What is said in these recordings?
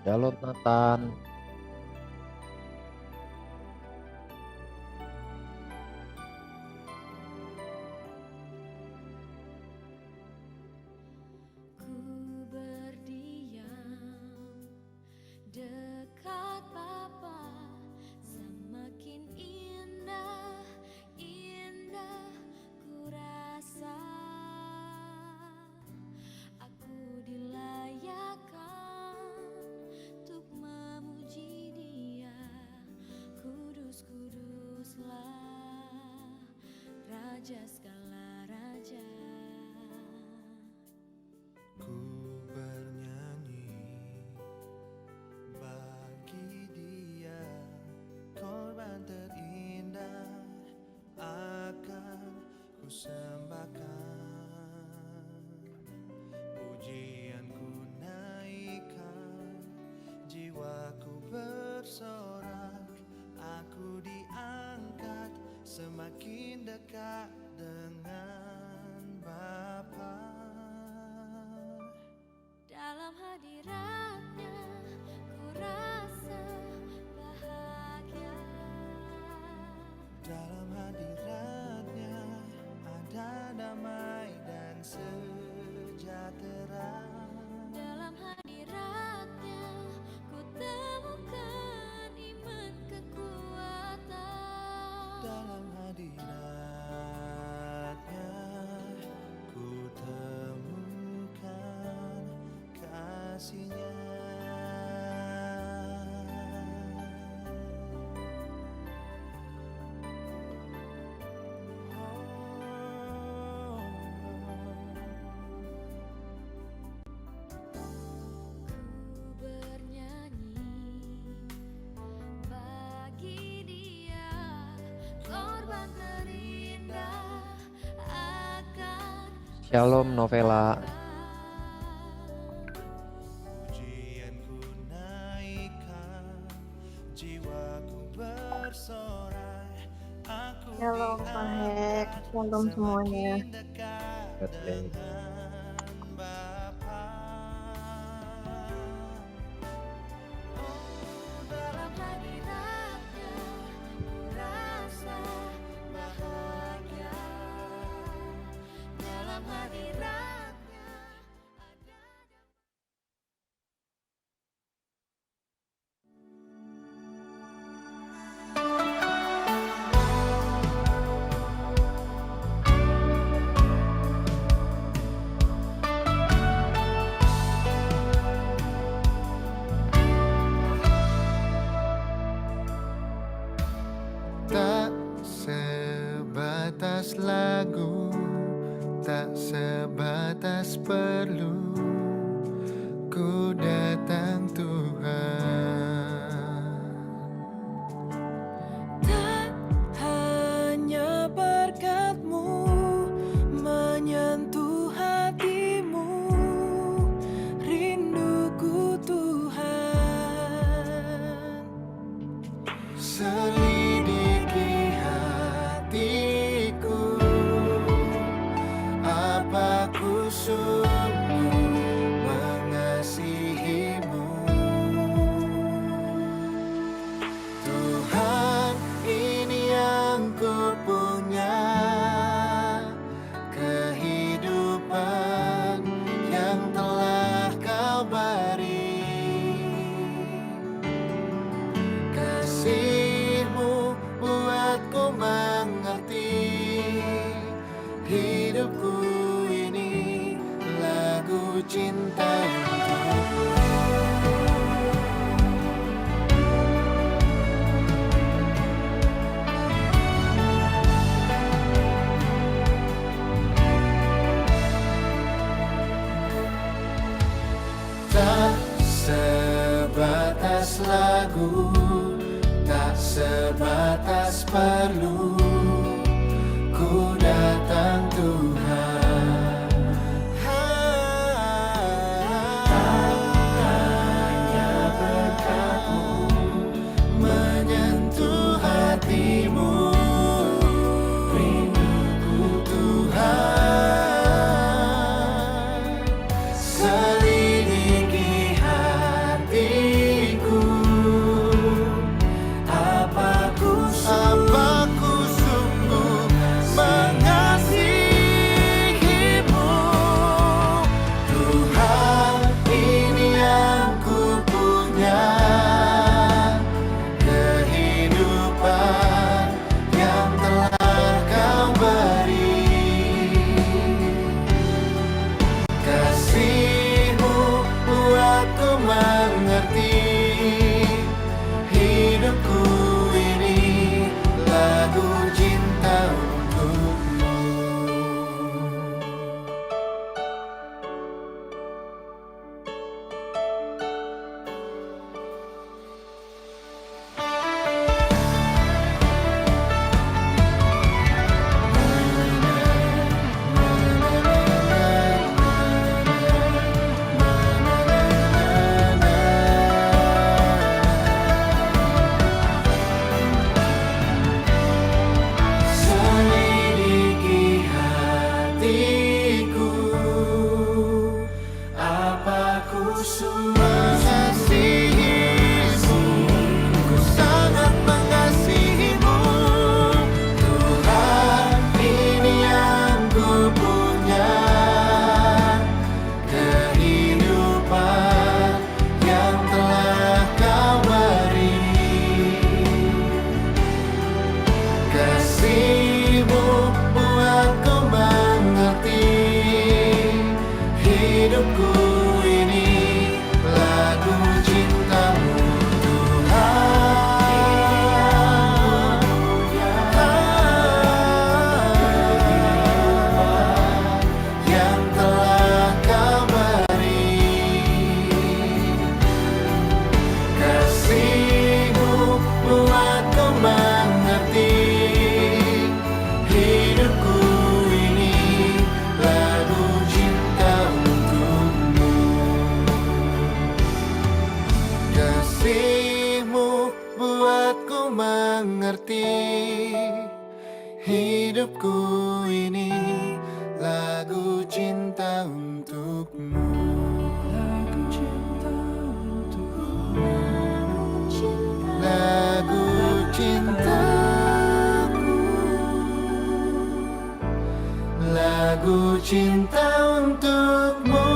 Shalom Nathan. Ku berdiam dekat Bapa, semakin indah, indah ku rasa. Aku dilayakkan untuk memuji Dia. Kudus, kuduslah Raja segala raja. Ku bernyanyi bagi Dia, korban terindah akan ku sembahkan. Pujianku naikkan, jiwaku bersorak, aku diangkat semakin dekat dengan Bapa. Dalam hadiratnya ku rasa bahagia. Dalam hadiratnya ada damai dan sejahtera. Dalam hadiratnya ku temukan iman kekuatan. Dalam hadiratnya ku temukan kasih-Nya. Ku bernyanyi bagi Dia, korban terindah akan Shalom Novela. Pujianku naikkan, jiwaku bersorak, aku Shalom Pak Hek, shalom semuanya. semakin dekat dengan Bapa. dalam hadiratnya ku rasa bahagia. Dalam hadiratnya ada Tak sebatas lagu, tak sebatas perlu, ku datang Tuhan. tak hanya berkat-Mu menyentuh hatimu, rinduku Tuhan. Selidiki hatiku, apa ku sungguh mengasihi-Mu. Tuhan, ini yang ku punya, kehidupan yang telah Kau beri. Kasih-Mu buatku mengerti, hidupku ini lagu cinta untukmu. Tak sebatas lagu, tak sebatas perlu, ku datang Tuhan. punya kehidupan yang telah Kau beri. Kasih-Mu buatku mengerti, hidupku ini lagu cinta-Mu Tuhan. Yang telah Kau beri. Kasih-Mu buatku mengerti, hidupku ini lagu cinta untuk-Mu. Kasih-Mu buatku mengerti, hidupku ini lagu cinta untuk-Mu. Lagu cinta untuk-Mu. Lagu cintaku. Lagu cinta untuk-Mu.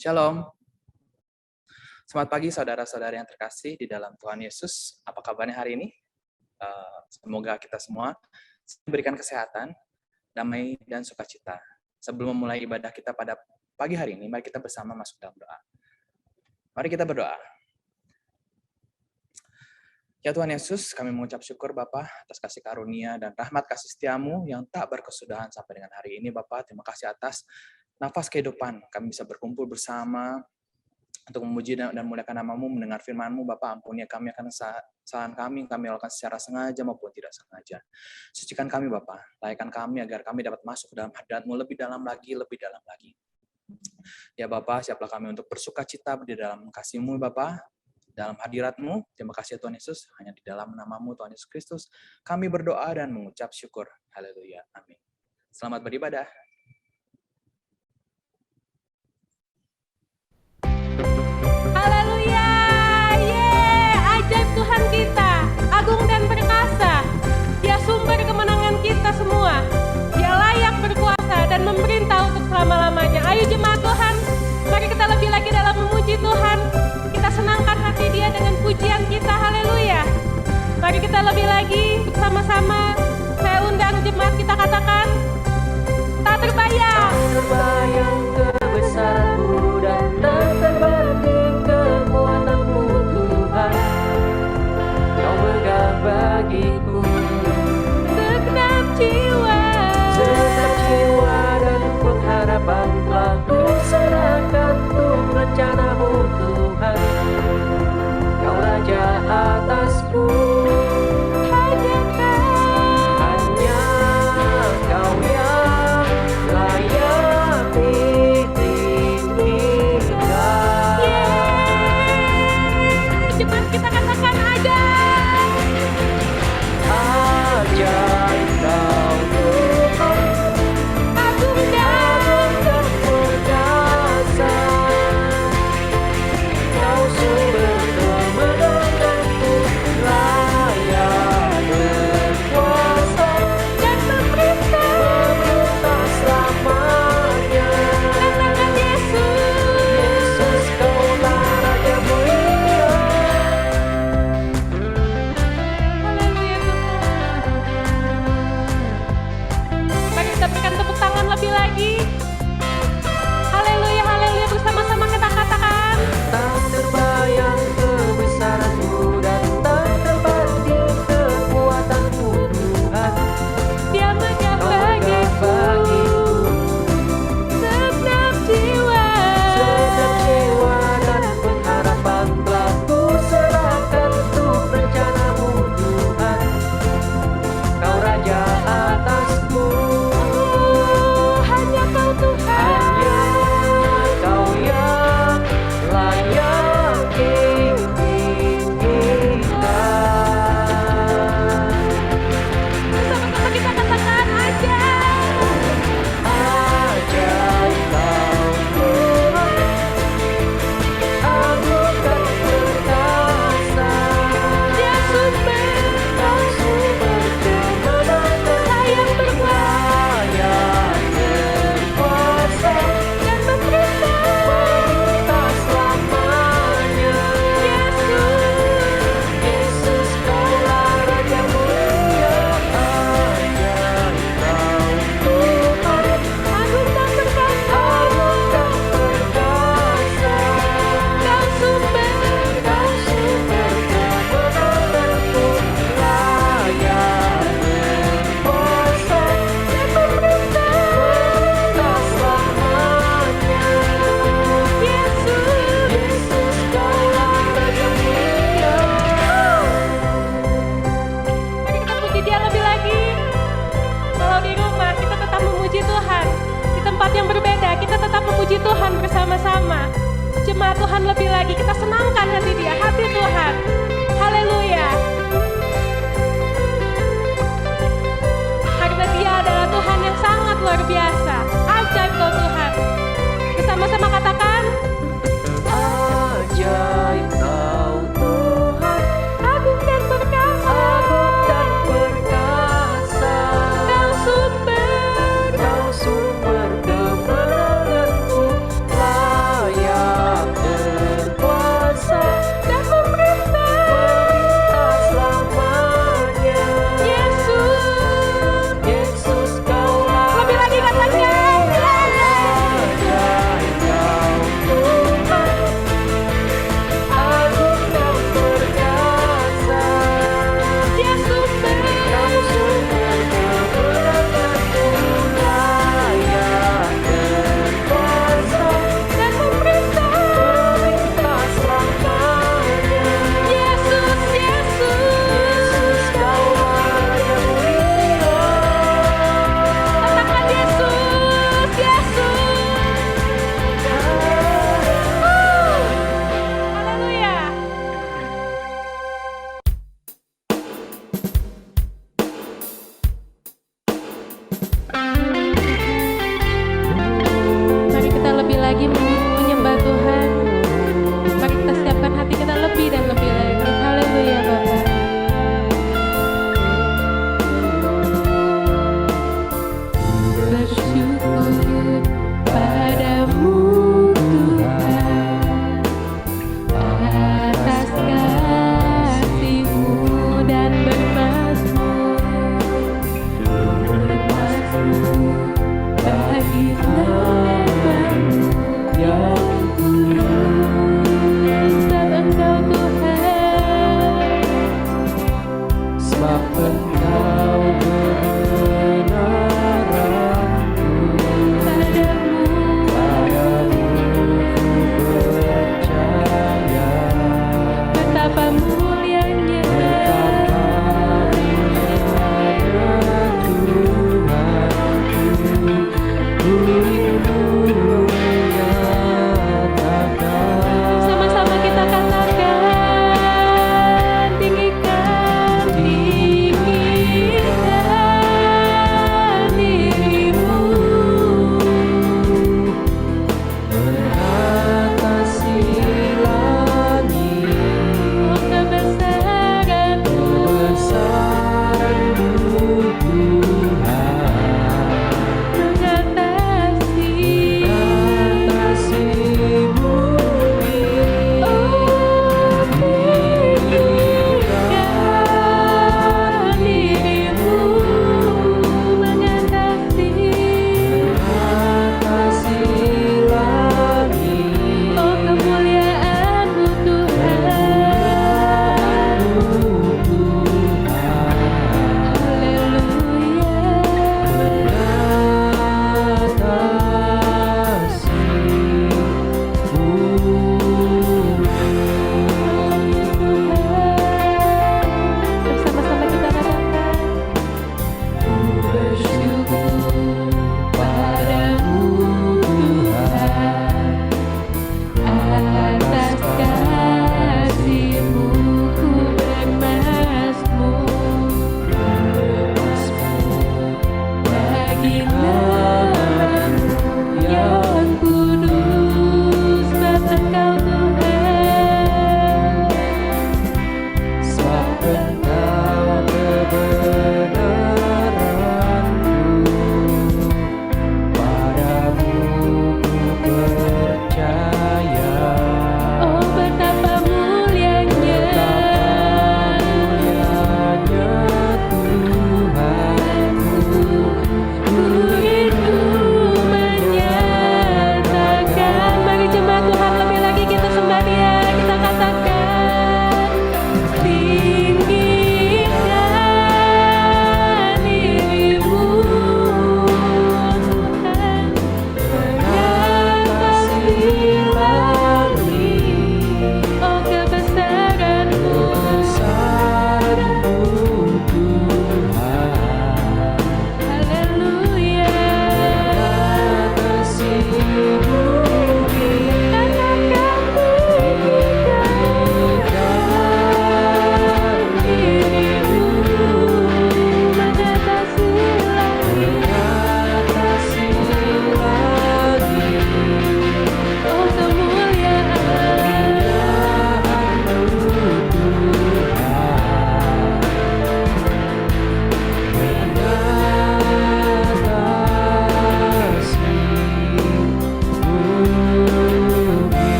Shalom. Selamat pagi saudara-saudara yang terkasih di dalam Tuhan Yesus. Apa kabarnya hari ini? Semoga kita semua diberikan kesehatan, damai, dan sukacita. Sebelum memulai ibadah kita pada pagi hari ini, mari kita bersama masuk dalam doa. Mari kita berdoa. Ya Tuhan Yesus, kami mengucap syukur Bapa atas kasih karunia dan rahmat kasih setiamu yang tak berkesudahan sampai dengan hari ini Bapa. Terima kasih atas nafas kehidupan, kami bisa berkumpul bersama untuk memuji dan memuliakan nama-Mu, mendengar firman-Mu, Bapa. Ampuni kami akan kesalahan kami lakukan secara sengaja maupun tidak sengaja. Sucikan kami, Bapa. Layakkan kami agar kami dapat masuk dalam hadirat-Mu lebih dalam lagi. Ya Bapa, siaplah kami untuk bersuka cita di dalam kasih-Mu, Bapa, dalam hadirat-Mu. Terima kasih Tuhan Yesus, hanya di dalam nama-Mu, Tuhan Yesus Kristus, kami berdoa dan mengucap syukur. Haleluya. Amin. Selamat beribadah. Haleluya, ajaib Tuhan kita, agung dan perkasa. Dia sumber kemenangan kita semua. Dia layak berkuasa dan memerintah untuk selama-lamanya. Ayo jemaat Tuhan, mari kita lebih lagi dalam memuji Tuhan. Kita senangkan hati Dia dengan pujian kita. Haleluya. Mari kita lebih lagi bersama-sama. Saya undang jemaat kita katakan, tak terbayang. Terbayang kebesaran-Mu dan tak terbanding kekuatan-Mu Tuhan. Kau megah bagiku Segenap jiwa dan pengharapan telah kuserahkan untuk rencana-Mu Tuhan. Kau Raja atasku, hanya Kau yang layak ditinggikan. Jemaat kita katakan ajaib. bersama-sama. Jemaat Tuhan lebih lagi, kita senangkan hati Dia, hati Tuhan. Haleluya. Karena Dia adalah Tuhan yang sangat luar biasa. Ajaib Kau Tuhan. Bersama-sama katakan, Ajaib Kau Tuhan, agung dan perkasa. agung dan perkasa. Kau sumber, Kau sumber kemenanganku, layak berkuasa dan memerintah.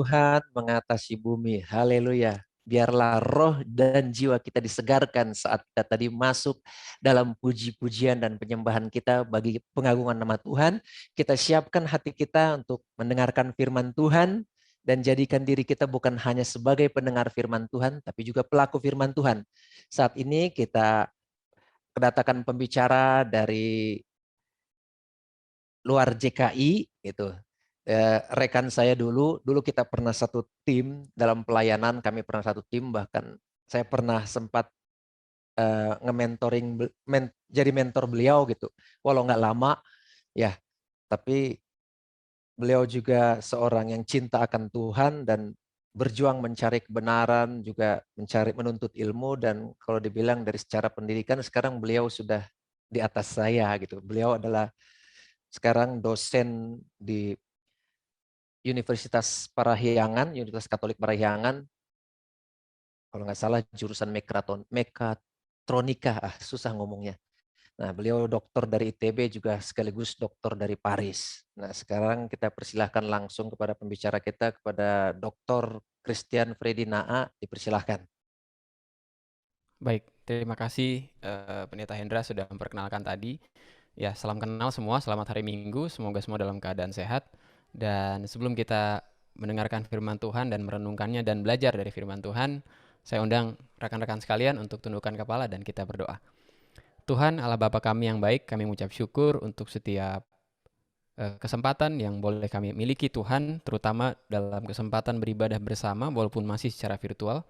Tuhan mengatasi bumi. Haleluya. Biarlah roh dan jiwa kita disegarkan saat kita tadi masuk dalam puji-pujian dan penyembahan kita bagi pengagungan nama Tuhan. Kita siapkan hati kita untuk mendengarkan firman Tuhan dan jadikan diri kita bukan hanya sebagai pendengar firman Tuhan, tapi juga pelaku firman Tuhan. Saat ini kita kedatangan pembicara dari luar JKI, gitu. Rekan saya dulu kita pernah satu tim dalam pelayanan, kami pernah satu tim, bahkan saya pernah sempat nge-mentoring, jadi mentor beliau gitu. Walau nggak lama, ya, tapi beliau juga seorang yang cinta akan Tuhan dan berjuang mencari kebenaran, juga menuntut ilmu, dan kalau dibilang dari secara pendidikan sekarang beliau sudah di atas saya gitu. Beliau adalah sekarang dosen di Universitas Parahyangan, Universitas Katolik Parahyangan, kalau nggak salah jurusan mekatronika, susah ngomongnya. Nah, beliau doktor dari ITB juga sekaligus doktor dari Paris. Nah, sekarang kita persilahkan langsung kepada pembicara kita, kepada Dr. Christian Freddy Naa, dipersilahkan. Baik, terima kasih Pendeta Hendra sudah memperkenalkan tadi. Ya, salam kenal semua, selamat hari Minggu, semoga semua dalam keadaan sehat. Dan sebelum kita mendengarkan firman Tuhan dan merenungkannya dan belajar dari firman Tuhan, saya undang rekan-rekan sekalian untuk tundukkan kepala dan kita berdoa. Tuhan Allah Bapa kami yang baik, kami mengucap syukur untuk setiap kesempatan yang boleh kami miliki Tuhan, terutama dalam kesempatan beribadah bersama walaupun masih secara virtual.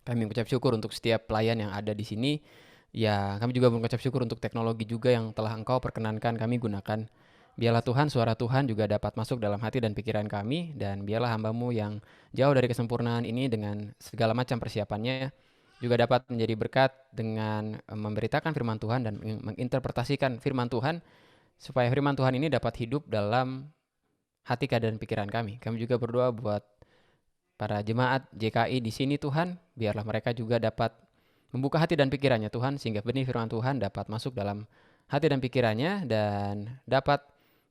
Kami mengucap syukur untuk setiap pelayan yang ada di sini. Ya, kami juga mengucap syukur untuk teknologi juga yang telah Engkau perkenankan kami gunakan. Biarlah Tuhan, suara Tuhan juga dapat masuk dalam hati dan pikiran kami, dan biarlah hamba-Mu yang jauh dari kesempurnaan ini dengan segala macam persiapannya juga dapat menjadi berkat dengan memberitakan firman Tuhan dan menginterpretasikan firman Tuhan, supaya firman Tuhan ini dapat hidup dalam hati dan pikiran kami. Kami juga berdoa buat para jemaat JKI di sini Tuhan, biarlah mereka juga dapat membuka hati dan pikirannya Tuhan, sehingga benih firman Tuhan dapat masuk dalam hati dan pikirannya dan dapat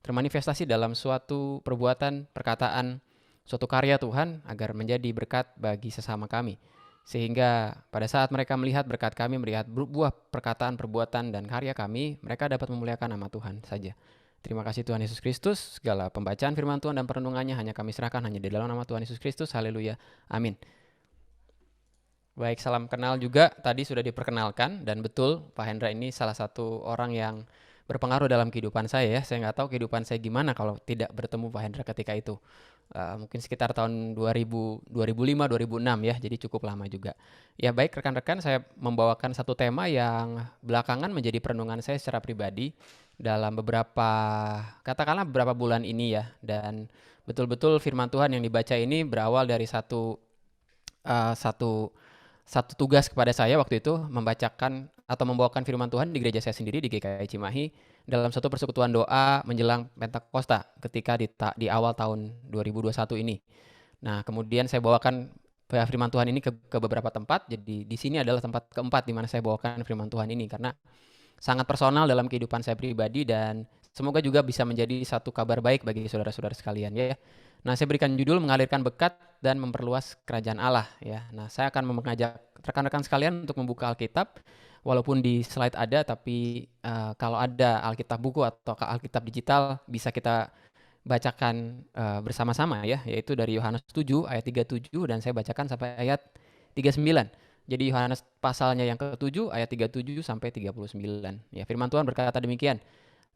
termanifestasi dalam suatu perbuatan, perkataan, suatu karya Tuhan agar menjadi berkat bagi sesama kami. Sehingga pada saat mereka melihat berkat kami, melihat buah perkataan, perbuatan, dan karya kami, mereka dapat memuliakan nama Tuhan saja. Terima kasih Tuhan Yesus Kristus. Segala pembacaan firman Tuhan dan perenungannya hanya kami serahkan hanya di dalam nama Tuhan Yesus Kristus. Haleluya. Amin. Baik, salam kenal juga. Tadi sudah diperkenalkan dan betul Pak Hendra ini salah satu orang yang berpengaruh dalam kehidupan saya ya. Saya nggak tahu kehidupan saya gimana kalau tidak bertemu Pak Hendra ketika itu. Mungkin sekitar tahun 2005, 2006 ya, jadi cukup lama juga. Ya baik rekan-rekan, saya membawakan satu tema yang belakangan menjadi perenungan saya secara pribadi dalam katakanlah beberapa bulan ini ya. Dan betul-betul firman Tuhan yang dibaca ini berawal dari satu tugas kepada saya waktu itu membacakan atau membawakan firman Tuhan di gereja saya sendiri di GKI Cimahi dalam satu persekutuan doa menjelang Pentakosta ketika di awal tahun 2021 ini. Nah, kemudian saya bawakan firman Tuhan ini ke beberapa tempat. Jadi di sini adalah tempat keempat di mana saya bawakan firman Tuhan ini karena sangat personal dalam kehidupan saya pribadi dan semoga juga bisa menjadi satu kabar baik bagi saudara-saudara sekalian ya. Nah, saya berikan judul mengalirkan berkat dan memperluas kerajaan Allah ya. Nah, saya akan mengajak rekan-rekan sekalian untuk membuka Alkitab. Walaupun di slide ada, tapi kalau ada Alkitab buku atau Alkitab digital bisa kita bacakan bersama-sama ya, yaitu dari Yohanes 7 ayat 37 dan saya bacakan sampai ayat 39. Jadi Yohanes pasalnya yang ke-7 ayat 37 sampai 39. Ya, firman Tuhan berkata demikian.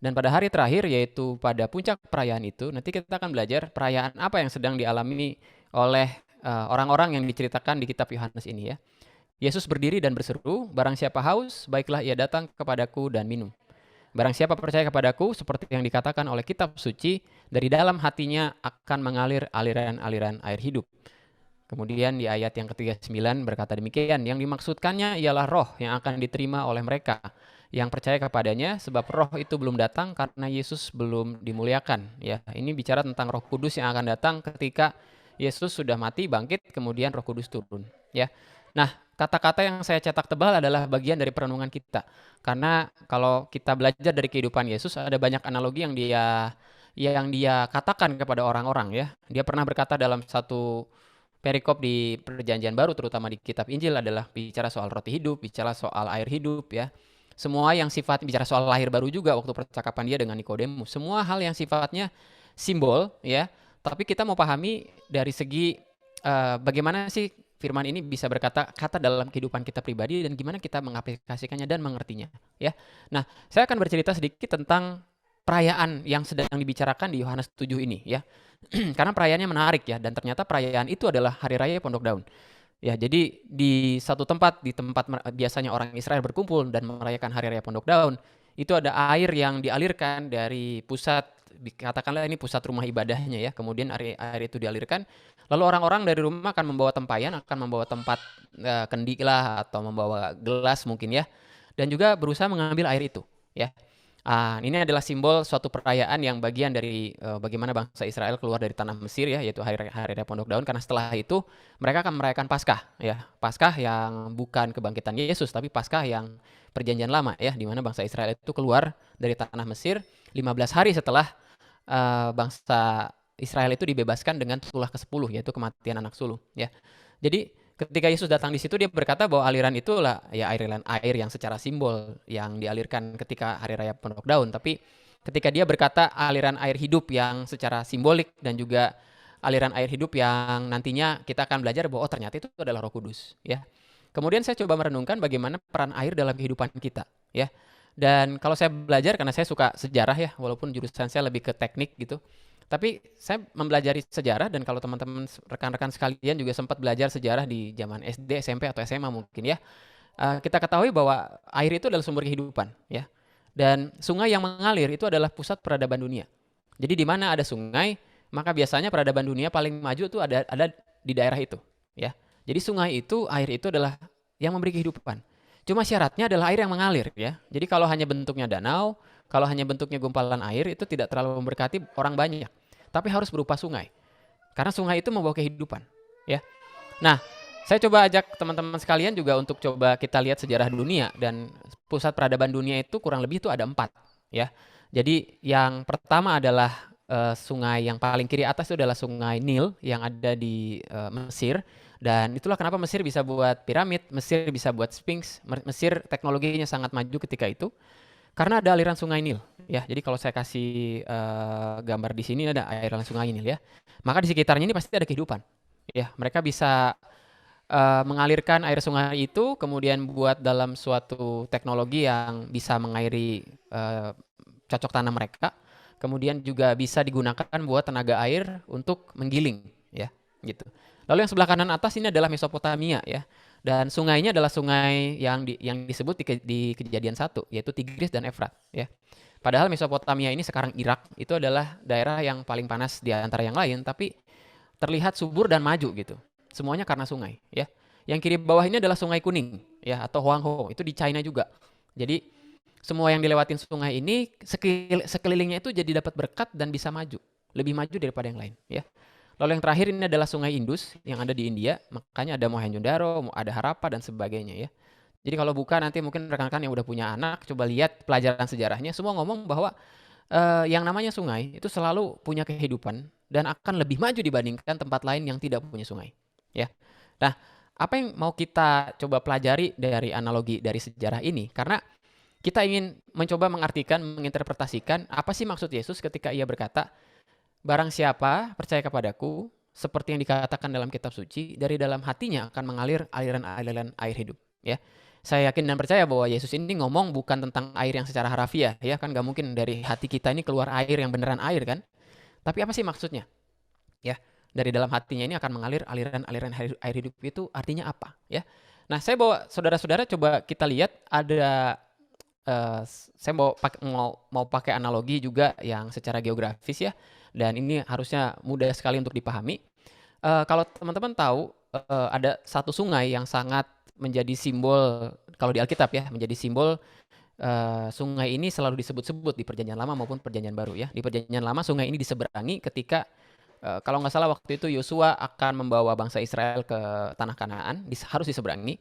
Dan pada hari terakhir yaitu pada puncak perayaan itu, nanti kita akan belajar perayaan apa yang sedang dialami oleh orang-orang yang diceritakan di kitab Yohanes ini ya. Yesus berdiri dan berseru, barang siapa haus, baiklah ia datang kepadaku dan minum. Barang siapa percaya kepadaku, seperti yang dikatakan oleh kitab suci, dari dalam hatinya akan mengalir aliran-aliran air hidup. Kemudian di ayat yang ke-39 berkata demikian, yang dimaksudkannya ialah roh yang akan diterima oleh mereka yang percaya kepadanya, sebab roh itu belum datang karena Yesus belum dimuliakan. Ya, ini bicara tentang Roh Kudus yang akan datang ketika Yesus sudah mati, bangkit, kemudian Roh Kudus turun. Ya, nah kata-kata yang saya cetak tebal adalah bagian dari perenungan kita. Karena kalau kita belajar dari kehidupan Yesus, ada banyak analogi yang yang dia katakan kepada orang-orang ya. Dia pernah berkata dalam satu perikop di Perjanjian Baru, terutama di kitab Injil, adalah bicara soal roti hidup, bicara soal air hidup ya. Semua yang sifat bicara soal lahir baru juga waktu percakapan dia dengan Nikodemus. Semua hal yang sifatnya simbol ya. Tapi kita mau pahami dari segi bagaimana sih firman ini bisa berkata-kata dalam kehidupan kita pribadi dan gimana kita mengaplikasikannya dan mengertinya ya. Nah, saya akan bercerita sedikit tentang perayaan yang sedang dibicarakan di Yohanes 7 ini ya. Karena perayaannya menarik ya, dan ternyata perayaan itu adalah Hari Raya Pondok Daun. Ya, jadi di satu tempat, di tempat biasanya orang Israel berkumpul dan merayakan Hari Raya Pondok Daun, itu ada air yang dialirkan dari pusat, katakanlah ini pusat rumah ibadahnya ya. Kemudian air itu dialirkan, lalu orang-orang dari rumah akan membawa tempayan, akan membawa tempat kendi lah atau membawa gelas mungkin ya, dan juga berusaha mengambil air itu ya. Ini adalah simbol suatu perayaan yang bagian dari bagaimana bangsa Israel keluar dari tanah Mesir ya, yaitu Hari Raya Pondok Daun. Karena setelah itu mereka akan merayakan Paskah ya, Paskah yang bukan kebangkitan Yesus, tapi Paskah yang Perjanjian Lama ya, di mana bangsa Israel itu keluar dari tanah Mesir 15 hari setelah bangsa Israel itu dibebaskan dengan tulah ke-10, yaitu kematian anak sulung ya. Jadi ketika Yesus datang di situ, dia berkata bahwa aliran itulah ya aliran air yang secara simbol yang dialirkan ketika Hari Raya Pondok Daun. Tapi ketika dia berkata aliran air hidup yang secara simbolik dan juga aliran air hidup yang nantinya kita akan belajar bahwa ternyata itu adalah Roh Kudus ya. Kemudian saya coba merenungkan bagaimana peran air dalam kehidupan kita ya. Dan kalau saya belajar, karena saya suka sejarah ya, walaupun jurusan saya lebih ke teknik gitu, tapi saya mempelajari sejarah, dan kalau teman-teman rekan-rekan sekalian juga sempat belajar sejarah di zaman SD, SMP atau SMA mungkin ya, kita ketahui bahwa air itu adalah sumber kehidupan ya. Dan sungai yang mengalir itu adalah pusat peradaban dunia. Jadi di mana ada sungai, maka biasanya peradaban dunia paling maju itu ada di daerah itu ya. Jadi sungai itu, air itu adalah yang memberi kehidupan. Cuma syaratnya adalah air yang mengalir ya. Jadi kalau hanya bentuknya danau, kalau hanya bentuknya gumpalan air, itu tidak terlalu memberkati orang banyak. Tapi harus berupa sungai. Karena sungai itu membawa kehidupan ya. Nah, saya coba ajak teman-teman sekalian juga untuk coba kita lihat sejarah dunia, dan pusat peradaban dunia itu kurang lebih itu ada 4 ya. Jadi yang pertama adalah sungai yang paling kiri atas itu adalah sungai Nil yang ada di Mesir. Dan itulah kenapa Mesir bisa buat piramid, Mesir bisa buat Sphinx, Mesir teknologinya sangat maju ketika itu karena ada aliran sungai Nil ya. Jadi kalau saya kasih gambar di sini ada aliran sungai Nil ya. Maka di sekitarnya ini pasti ada kehidupan ya. Mereka bisa mengalirkan air sungai itu kemudian buat dalam suatu teknologi yang bisa mengairi cocok tanam mereka. Kemudian juga bisa digunakan buat tenaga air untuk menggiling ya gitu. Lalu yang sebelah kanan atas ini adalah Mesopotamia ya. Dan sungainya adalah sungai yang disebut di Kejadian 1, yaitu Tigris dan Efrat ya. Padahal Mesopotamia ini sekarang Irak itu adalah daerah yang paling panas di antara yang lain, tapi terlihat subur dan maju gitu. Semuanya karena sungai ya. Yang kiri bawah ini adalah Sungai Kuning ya, atau Huangho, itu di China juga. Jadi semua yang dilewatin sungai ini sekelilingnya itu jadi dapat berkat dan bisa maju, lebih maju daripada yang lain ya. Lalu yang terakhir ini adalah Sungai Indus yang ada di India, makanya ada Mohenjo-daro, ada Harappa dan sebagainya ya. Jadi kalau buka nanti mungkin rekan-rekan yang udah punya anak, coba lihat pelajaran sejarahnya, semua ngomong bahwa yang namanya sungai itu selalu punya kehidupan dan akan lebih maju dibandingkan tempat lain yang tidak punya sungai ya. Nah, apa yang mau kita coba pelajari dari analogi dari sejarah ini? Karena kita ingin mencoba mengartikan, menginterpretasikan apa sih maksud Yesus ketika ia berkata, barang siapa percaya kepadaku, seperti yang dikatakan dalam kitab suci, dari dalam hatinya akan mengalir aliran-aliran air hidup ya. Saya yakin dan percaya bahwa Yesus ini ngomong bukan tentang air yang secara harafiah ya, kan gak mungkin dari hati kita ini keluar air yang beneran air kan. Tapi apa sih maksudnya ya, dari dalam hatinya ini akan mengalir aliran-aliran air hidup, itu artinya apa ya. Nah, saya bawa saudara-saudara coba kita lihat ada saya mau pakai analogi juga yang secara geografis ya, dan ini harusnya mudah sekali untuk dipahami. Kalau teman-teman tahu ada satu sungai yang sangat menjadi simbol, kalau di Alkitab ya, menjadi simbol, sungai ini selalu disebut-sebut di Perjanjian Lama maupun Perjanjian Baru ya. Di Perjanjian Lama sungai ini diseberangi ketika kalau nggak salah waktu itu Yosua akan membawa bangsa Israel ke tanah Kanaan, harus diseberangi.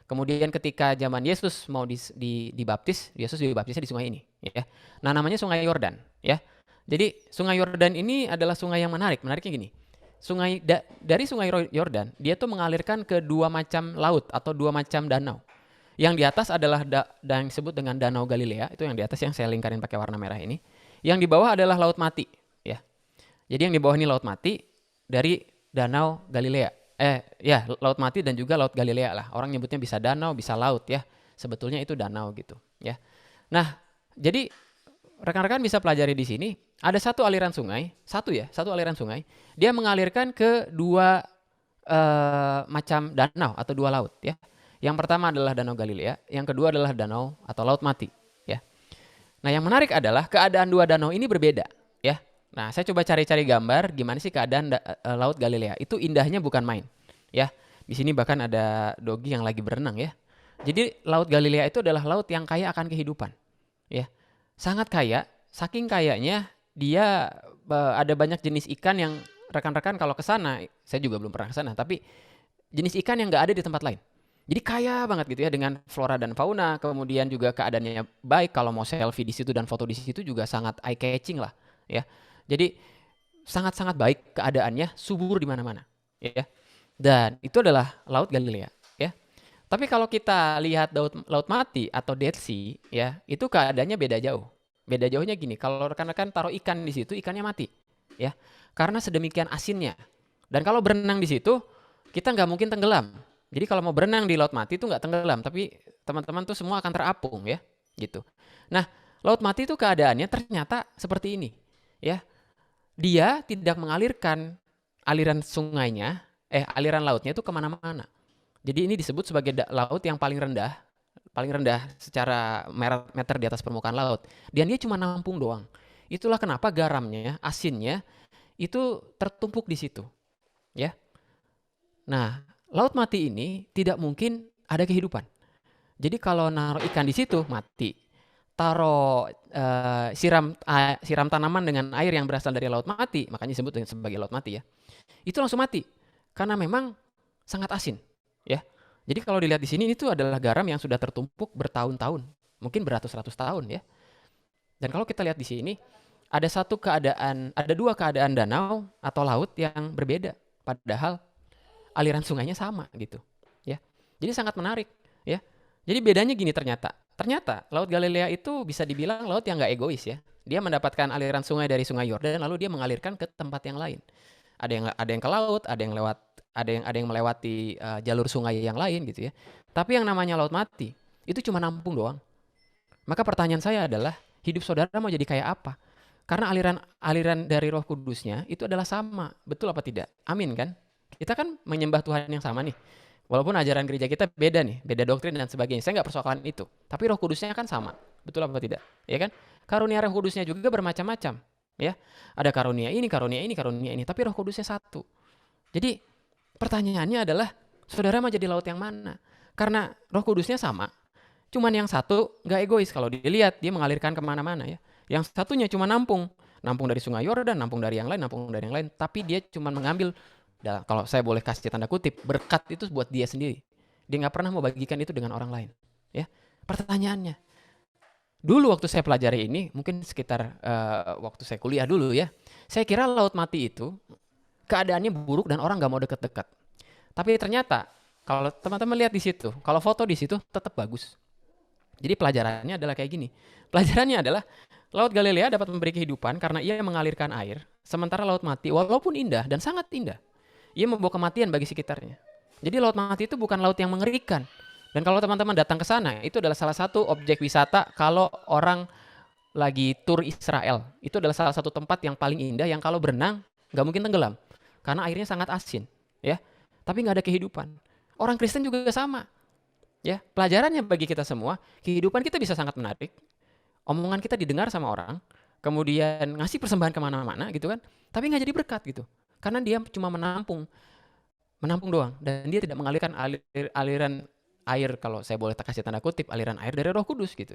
Kemudian ketika zaman Yesus mau dibaptis, Yesus dibaptisnya di sungai ini ya. Nah, namanya Sungai Yordan ya. Jadi Sungai Yordan ini adalah sungai yang menarik. Menariknya gini, dari Sungai Yordan, dia tuh mengalirkan ke dua macam laut atau dua macam danau. Yang di atas adalah yang disebut dengan Danau Galilea, itu yang di atas yang saya lingkarin pakai warna merah ini. Yang di bawah adalah Laut Mati, ya. Jadi yang di bawah ini Laut Mati dari Danau Galilea. Laut Mati dan juga Laut Galilea lah. Orang nyebutnya bisa danau, bisa laut ya. Sebetulnya itu danau gitu, ya. Nah, jadi rekan-rekan bisa pelajari di sini ada satu aliran sungai, satu aliran sungai. Dia mengalirkan ke dua macam danau atau dua laut ya. Yang pertama adalah Danau Galilea, yang kedua adalah danau atau Laut Mati ya. Nah, yang menarik adalah keadaan dua danau ini berbeda ya. Nah, saya coba cari-cari gambar gimana sih keadaan Laut Galilea. Itu indahnya bukan main ya. Di sini bahkan ada Dogi yang lagi berenang ya. Jadi Laut Galilea itu adalah laut yang kaya akan kehidupan ya. Sangat kaya, saking kayanya dia ada banyak jenis ikan yang rekan-rekan kalau ke sana, saya juga belum pernah ke sana, tapi jenis ikan yang nggak ada di tempat lain. Jadi kaya banget gitu ya dengan flora dan fauna, kemudian juga keadaannya baik, kalau mau selfie di situ dan foto di situ juga sangat eye catching lah ya. Jadi sangat-sangat baik keadaannya, subur di mana-mana ya. Dan itu adalah Laut Galilea ya. Tapi kalau kita lihat Laut Mati atau Dead Sea ya, itu keadaannya beda jauh. Beda jauhnya gini, kalau rekan-rekan taruh ikan di situ, ikannya mati ya. Karena sedemikian asinnya. Dan kalau berenang di situ, kita nggak mungkin tenggelam. Jadi kalau mau berenang di Laut Mati itu nggak tenggelam, tapi teman-teman tuh semua akan terapung ya, gitu. Nah, Laut Mati itu keadaannya ternyata seperti ini ya. Dia tidak mengalirkan aliran sungainya, aliran lautnya itu kemana-mana. Jadi ini disebut sebagai laut yang paling rendah secara meter di atas permukaan laut. Dan dia cuma nampung doang. Itulah kenapa garamnya, asinnya itu tertumpuk di situ. Ya. Nah, Laut Mati ini tidak mungkin ada kehidupan. Jadi kalau naruh ikan di situ mati. Taruh siram tanaman dengan air yang berasal dari Laut Mati, makanya disebut sebagai Laut Mati ya. Itu langsung mati. Karena memang sangat asin. Ya, jadi kalau dilihat di sini itu adalah garam yang sudah tertumpuk bertahun-tahun, mungkin beratus-ratus tahun ya. Dan kalau kita lihat di sini ada dua keadaan danau atau laut yang berbeda, padahal aliran sungainya sama gitu, ya. Jadi sangat menarik, ya. Jadi bedanya gini ternyata Laut Galilea itu bisa dibilang laut yang nggak egois ya. Dia mendapatkan aliran sungai dari Sungai Yordan lalu dia mengalirkan ke tempat yang lain. Ada yang ke laut, ada yang melewati jalur sungai yang lain gitu ya. Tapi yang namanya Laut Mati itu cuma nampung doang. Maka pertanyaan saya adalah, hidup saudara mau jadi kayak apa? Karena aliran dari Roh Kudusnya itu adalah sama, betul apa tidak? Amin kan? Kita kan menyembah Tuhan yang sama nih. Walaupun ajaran gereja kita beda nih, beda doktrin dan sebagainya. Saya nggak persoalan itu. Tapi Roh Kudusnya kan sama, betul apa tidak? Ya kan? Karunia Roh Kudusnya juga bermacam-macam. Ya, ada karunia ini, tapi Roh Kudusnya satu. Jadi pertanyaannya adalah, saudara mau jadi laut yang mana? Karena Roh Kudusnya sama, cuman yang satu nggak egois. Kalau dilihat dia mengalirkan kemana-mana ya. Yang satunya cuma nampung dari Sungai Yordan, nampung dari yang lain, tapi dia cuma mengambil, kalau saya boleh kasih tanda kutip, berkat itu buat dia sendiri. Dia nggak pernah mau bagikan itu dengan orang lain. Ya, pertanyaannya. Dulu waktu saya pelajari ini, mungkin sekitar waktu saya kuliah dulu ya, saya kira Laut Mati itu keadaannya buruk dan orang nggak mau deket-deket. Tapi ternyata kalau teman-teman lihat di situ, kalau foto di situ tetap bagus. Jadi pelajarannya adalah kayak gini. Pelajarannya adalah Laut Galilea dapat memberi kehidupan karena ia mengalirkan air, sementara Laut Mati walaupun indah dan sangat indah, ia membawa kematian bagi sekitarnya. Jadi Laut Mati itu bukan laut yang mengerikan. Dan kalau teman-teman datang ke sana, itu adalah salah satu objek wisata kalau orang lagi tur Israel. Itu adalah salah satu tempat yang paling indah yang kalau berenang nggak mungkin tenggelam. Karena airnya sangat asin. Ya, tapi nggak ada kehidupan. Orang Kristen juga sama. Ya, pelajarannya bagi kita semua, kehidupan kita bisa sangat menarik. Omongan kita didengar sama orang, kemudian ngasih persembahan kemana-mana gitu kan. Tapi nggak jadi berkat gitu. Karena dia cuma menampung doang. Dan dia tidak mengalirkan aliran air, kalau saya boleh kasih tanda kutip, aliran air dari Roh Kudus gitu.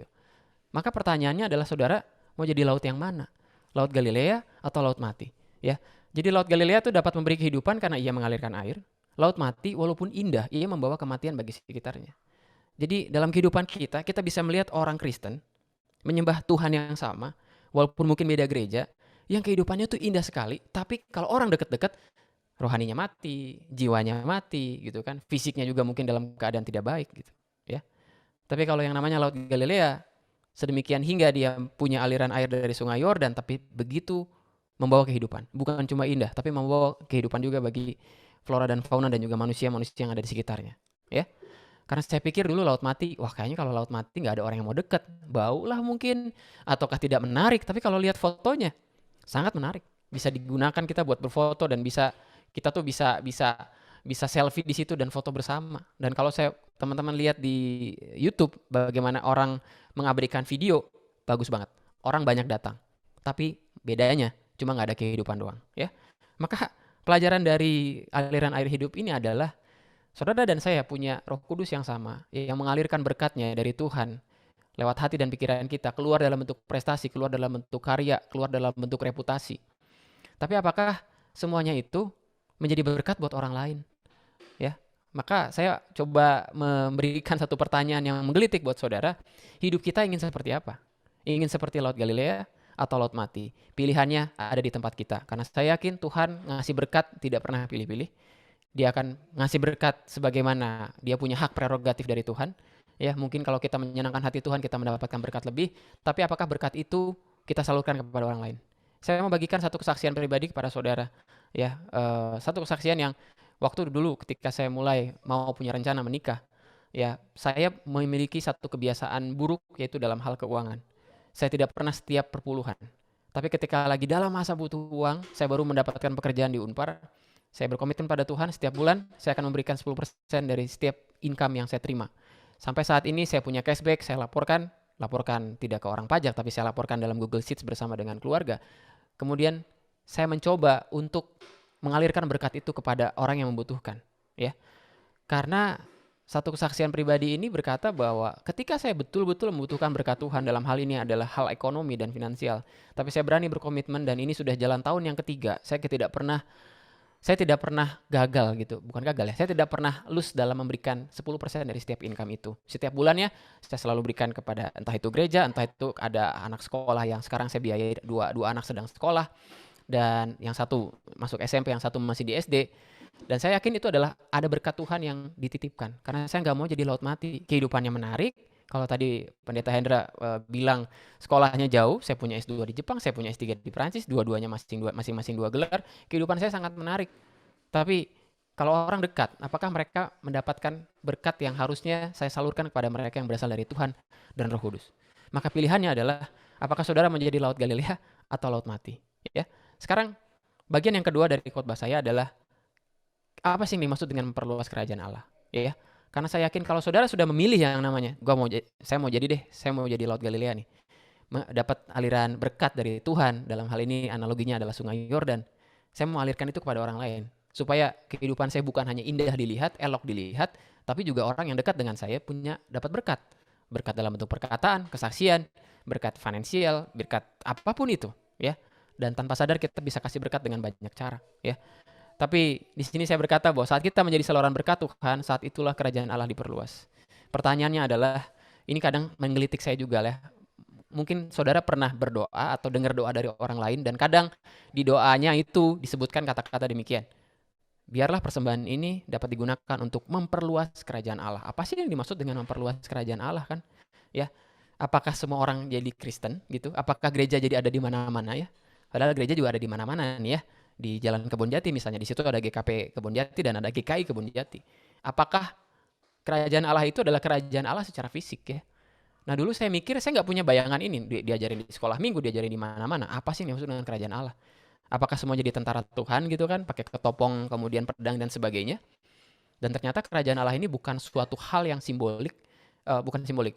Maka pertanyaannya adalah, saudara mau jadi laut yang mana? Laut Galilea atau Laut Mati? Ya. Jadi Laut Galilea itu dapat memberi kehidupan karena ia mengalirkan air. Laut Mati walaupun indah, ia membawa kematian bagi sekitarnya. Jadi dalam kehidupan kita bisa melihat orang Kristen menyembah Tuhan yang sama, walaupun mungkin beda gereja, yang kehidupannya tuh indah sekali, tapi kalau orang deket-deket, rohaninya mati, jiwanya mati gitu kan, fisiknya juga mungkin dalam keadaan tidak baik gitu ya. Tapi kalau yang namanya Laut Galilea, sedemikian hingga dia punya aliran air dari Sungai Yordan, tapi begitu membawa kehidupan. Bukan cuma indah, tapi membawa kehidupan juga bagi flora dan fauna dan juga manusia-manusia yang ada di sekitarnya. Ya, karena saya pikir dulu laut mati, wah kayaknya kalau laut mati nggak ada orang yang mau deket, bau lah mungkin, ataukah tidak menarik. Tapi kalau lihat fotonya, sangat menarik. Bisa digunakan kita buat berfoto dan kita tuh bisa selfie di situ dan foto bersama. Dan kalau teman-teman lihat di YouTube bagaimana orang mengabadikan video, bagus banget. Orang banyak datang. Tapi bedanya cuma nggak ada kehidupan doang, ya. Maka pelajaran dari aliran air hidup ini adalah saudara dan saya punya Roh Kudus yang sama, yang mengalirkan berkat-Nya dari Tuhan lewat hati dan pikiran kita, keluar dalam bentuk prestasi, keluar dalam bentuk karya, keluar dalam bentuk reputasi. Tapi apakah semuanya itu menjadi berkat buat orang lain? Ya, maka saya coba memberikan satu pertanyaan yang menggelitik buat saudara. Hidup kita ingin seperti apa? Ingin seperti Laut Galilea atau laut mati? Pilihannya ada di tempat kita. Karena saya yakin Tuhan ngasih berkat tidak pernah pilih-pilih. Dia akan ngasih berkat sebagaimana dia punya hak prerogatif dari Tuhan. Ya, mungkin kalau kita menyenangkan hati Tuhan, kita mendapatkan berkat lebih. Tapi apakah berkat itu kita salurkan kepada orang lain? Saya mau bagikan satu kesaksian pribadi kepada saudara. Ya, satu kesaksian yang waktu dulu ketika saya mulai mau punya rencana menikah, ya saya memiliki satu kebiasaan buruk yaitu dalam hal keuangan. Saya tidak pernah setiap perpuluhan. Tapi ketika lagi dalam masa butuh uang, saya baru mendapatkan pekerjaan di Unpar. Saya berkomitmen pada Tuhan, setiap bulan saya akan memberikan 10% dari setiap income yang saya terima. Sampai saat ini saya punya cashback, saya laporkan tidak ke orang pajak, tapi saya laporkan dalam Google Sheets bersama dengan keluarga. Kemudian saya mencoba untuk mengalirkan berkat itu kepada orang yang membutuhkan, ya. Karena satu kesaksian pribadi ini berkata bahwa ketika saya betul-betul membutuhkan berkat Tuhan, dalam hal ini adalah hal ekonomi dan finansial, tapi saya berani berkomitmen dan ini sudah jalan tahun yang ketiga. Saya tidak pernah gagal gitu. Bukan gagal ya. Saya tidak pernah lose dalam memberikan 10% dari setiap income itu. Setiap bulannya saya selalu berikan kepada entah itu gereja, entah itu ada anak sekolah yang sekarang saya biayai dua anak sedang sekolah. Dan yang satu masuk SMP, yang satu masih di SD. Dan saya yakin itu adalah ada berkat Tuhan yang dititipkan. Karena saya nggak mau jadi laut mati. Kehidupannya menarik. Kalau tadi Pendeta Hendra bilang sekolahnya jauh, saya punya S2 di Jepang, saya punya S3 di Prancis, dua-duanya masing-masing 2 gelar. Kehidupan saya sangat menarik. Tapi kalau orang dekat, apakah mereka mendapatkan berkat yang harusnya saya salurkan kepada mereka yang berasal dari Tuhan dan Roh Kudus? Maka pilihannya adalah apakah saudara menjadi laut Galilea atau laut mati? Ya. Sekarang bagian yang kedua dari khotbah saya adalah apa sih yang dimaksud dengan memperluas kerajaan Allah? Ya. Karena saya yakin kalau saudara sudah memilih yang namanya, saya mau jadi laut Galilea nih. Dapat aliran berkat dari Tuhan, dalam hal ini analoginya adalah Sungai Yordan. Saya mau alirkan itu kepada orang lain. Supaya kehidupan saya bukan hanya indah dilihat, elok dilihat, tapi juga orang yang dekat dengan saya dapat berkat. Berkat dalam bentuk perkataan, kesaksian, berkat finansial, berkat apapun itu, ya. Dan tanpa sadar kita bisa kasih berkat dengan banyak cara, ya. Tapi di sini saya berkata bahwa saat kita menjadi saluran berkat Tuhan, saat itulah kerajaan Allah diperluas. Pertanyaannya adalah, ini kadang menggelitik saya juga lah. Mungkin saudara pernah berdoa atau dengar doa dari orang lain dan kadang di doanya itu disebutkan kata-kata demikian. Biarlah persembahan ini dapat digunakan untuk memperluas kerajaan Allah. Apa sih yang dimaksud dengan memperluas kerajaan Allah kan? Ya, apakah semua orang jadi Kristen gitu? Apakah gereja jadi ada di mana-mana ya? Padahal gereja juga ada di mana-mana nih ya. Di Jalan Kebonjati misalnya, di situ ada GKP Kebonjati dan ada GKI Kebonjati. Apakah kerajaan Allah itu adalah kerajaan Allah secara fisik ya? Nah dulu saya mikir, saya nggak punya bayangan ini, diajarin di sekolah minggu, diajarin di mana-mana. Apa sih yang dimaksud dengan kerajaan Allah? Apakah semua jadi tentara Tuhan gitu kan, pakai ketopong, kemudian pedang dan sebagainya? Dan ternyata kerajaan Allah ini bukan suatu hal yang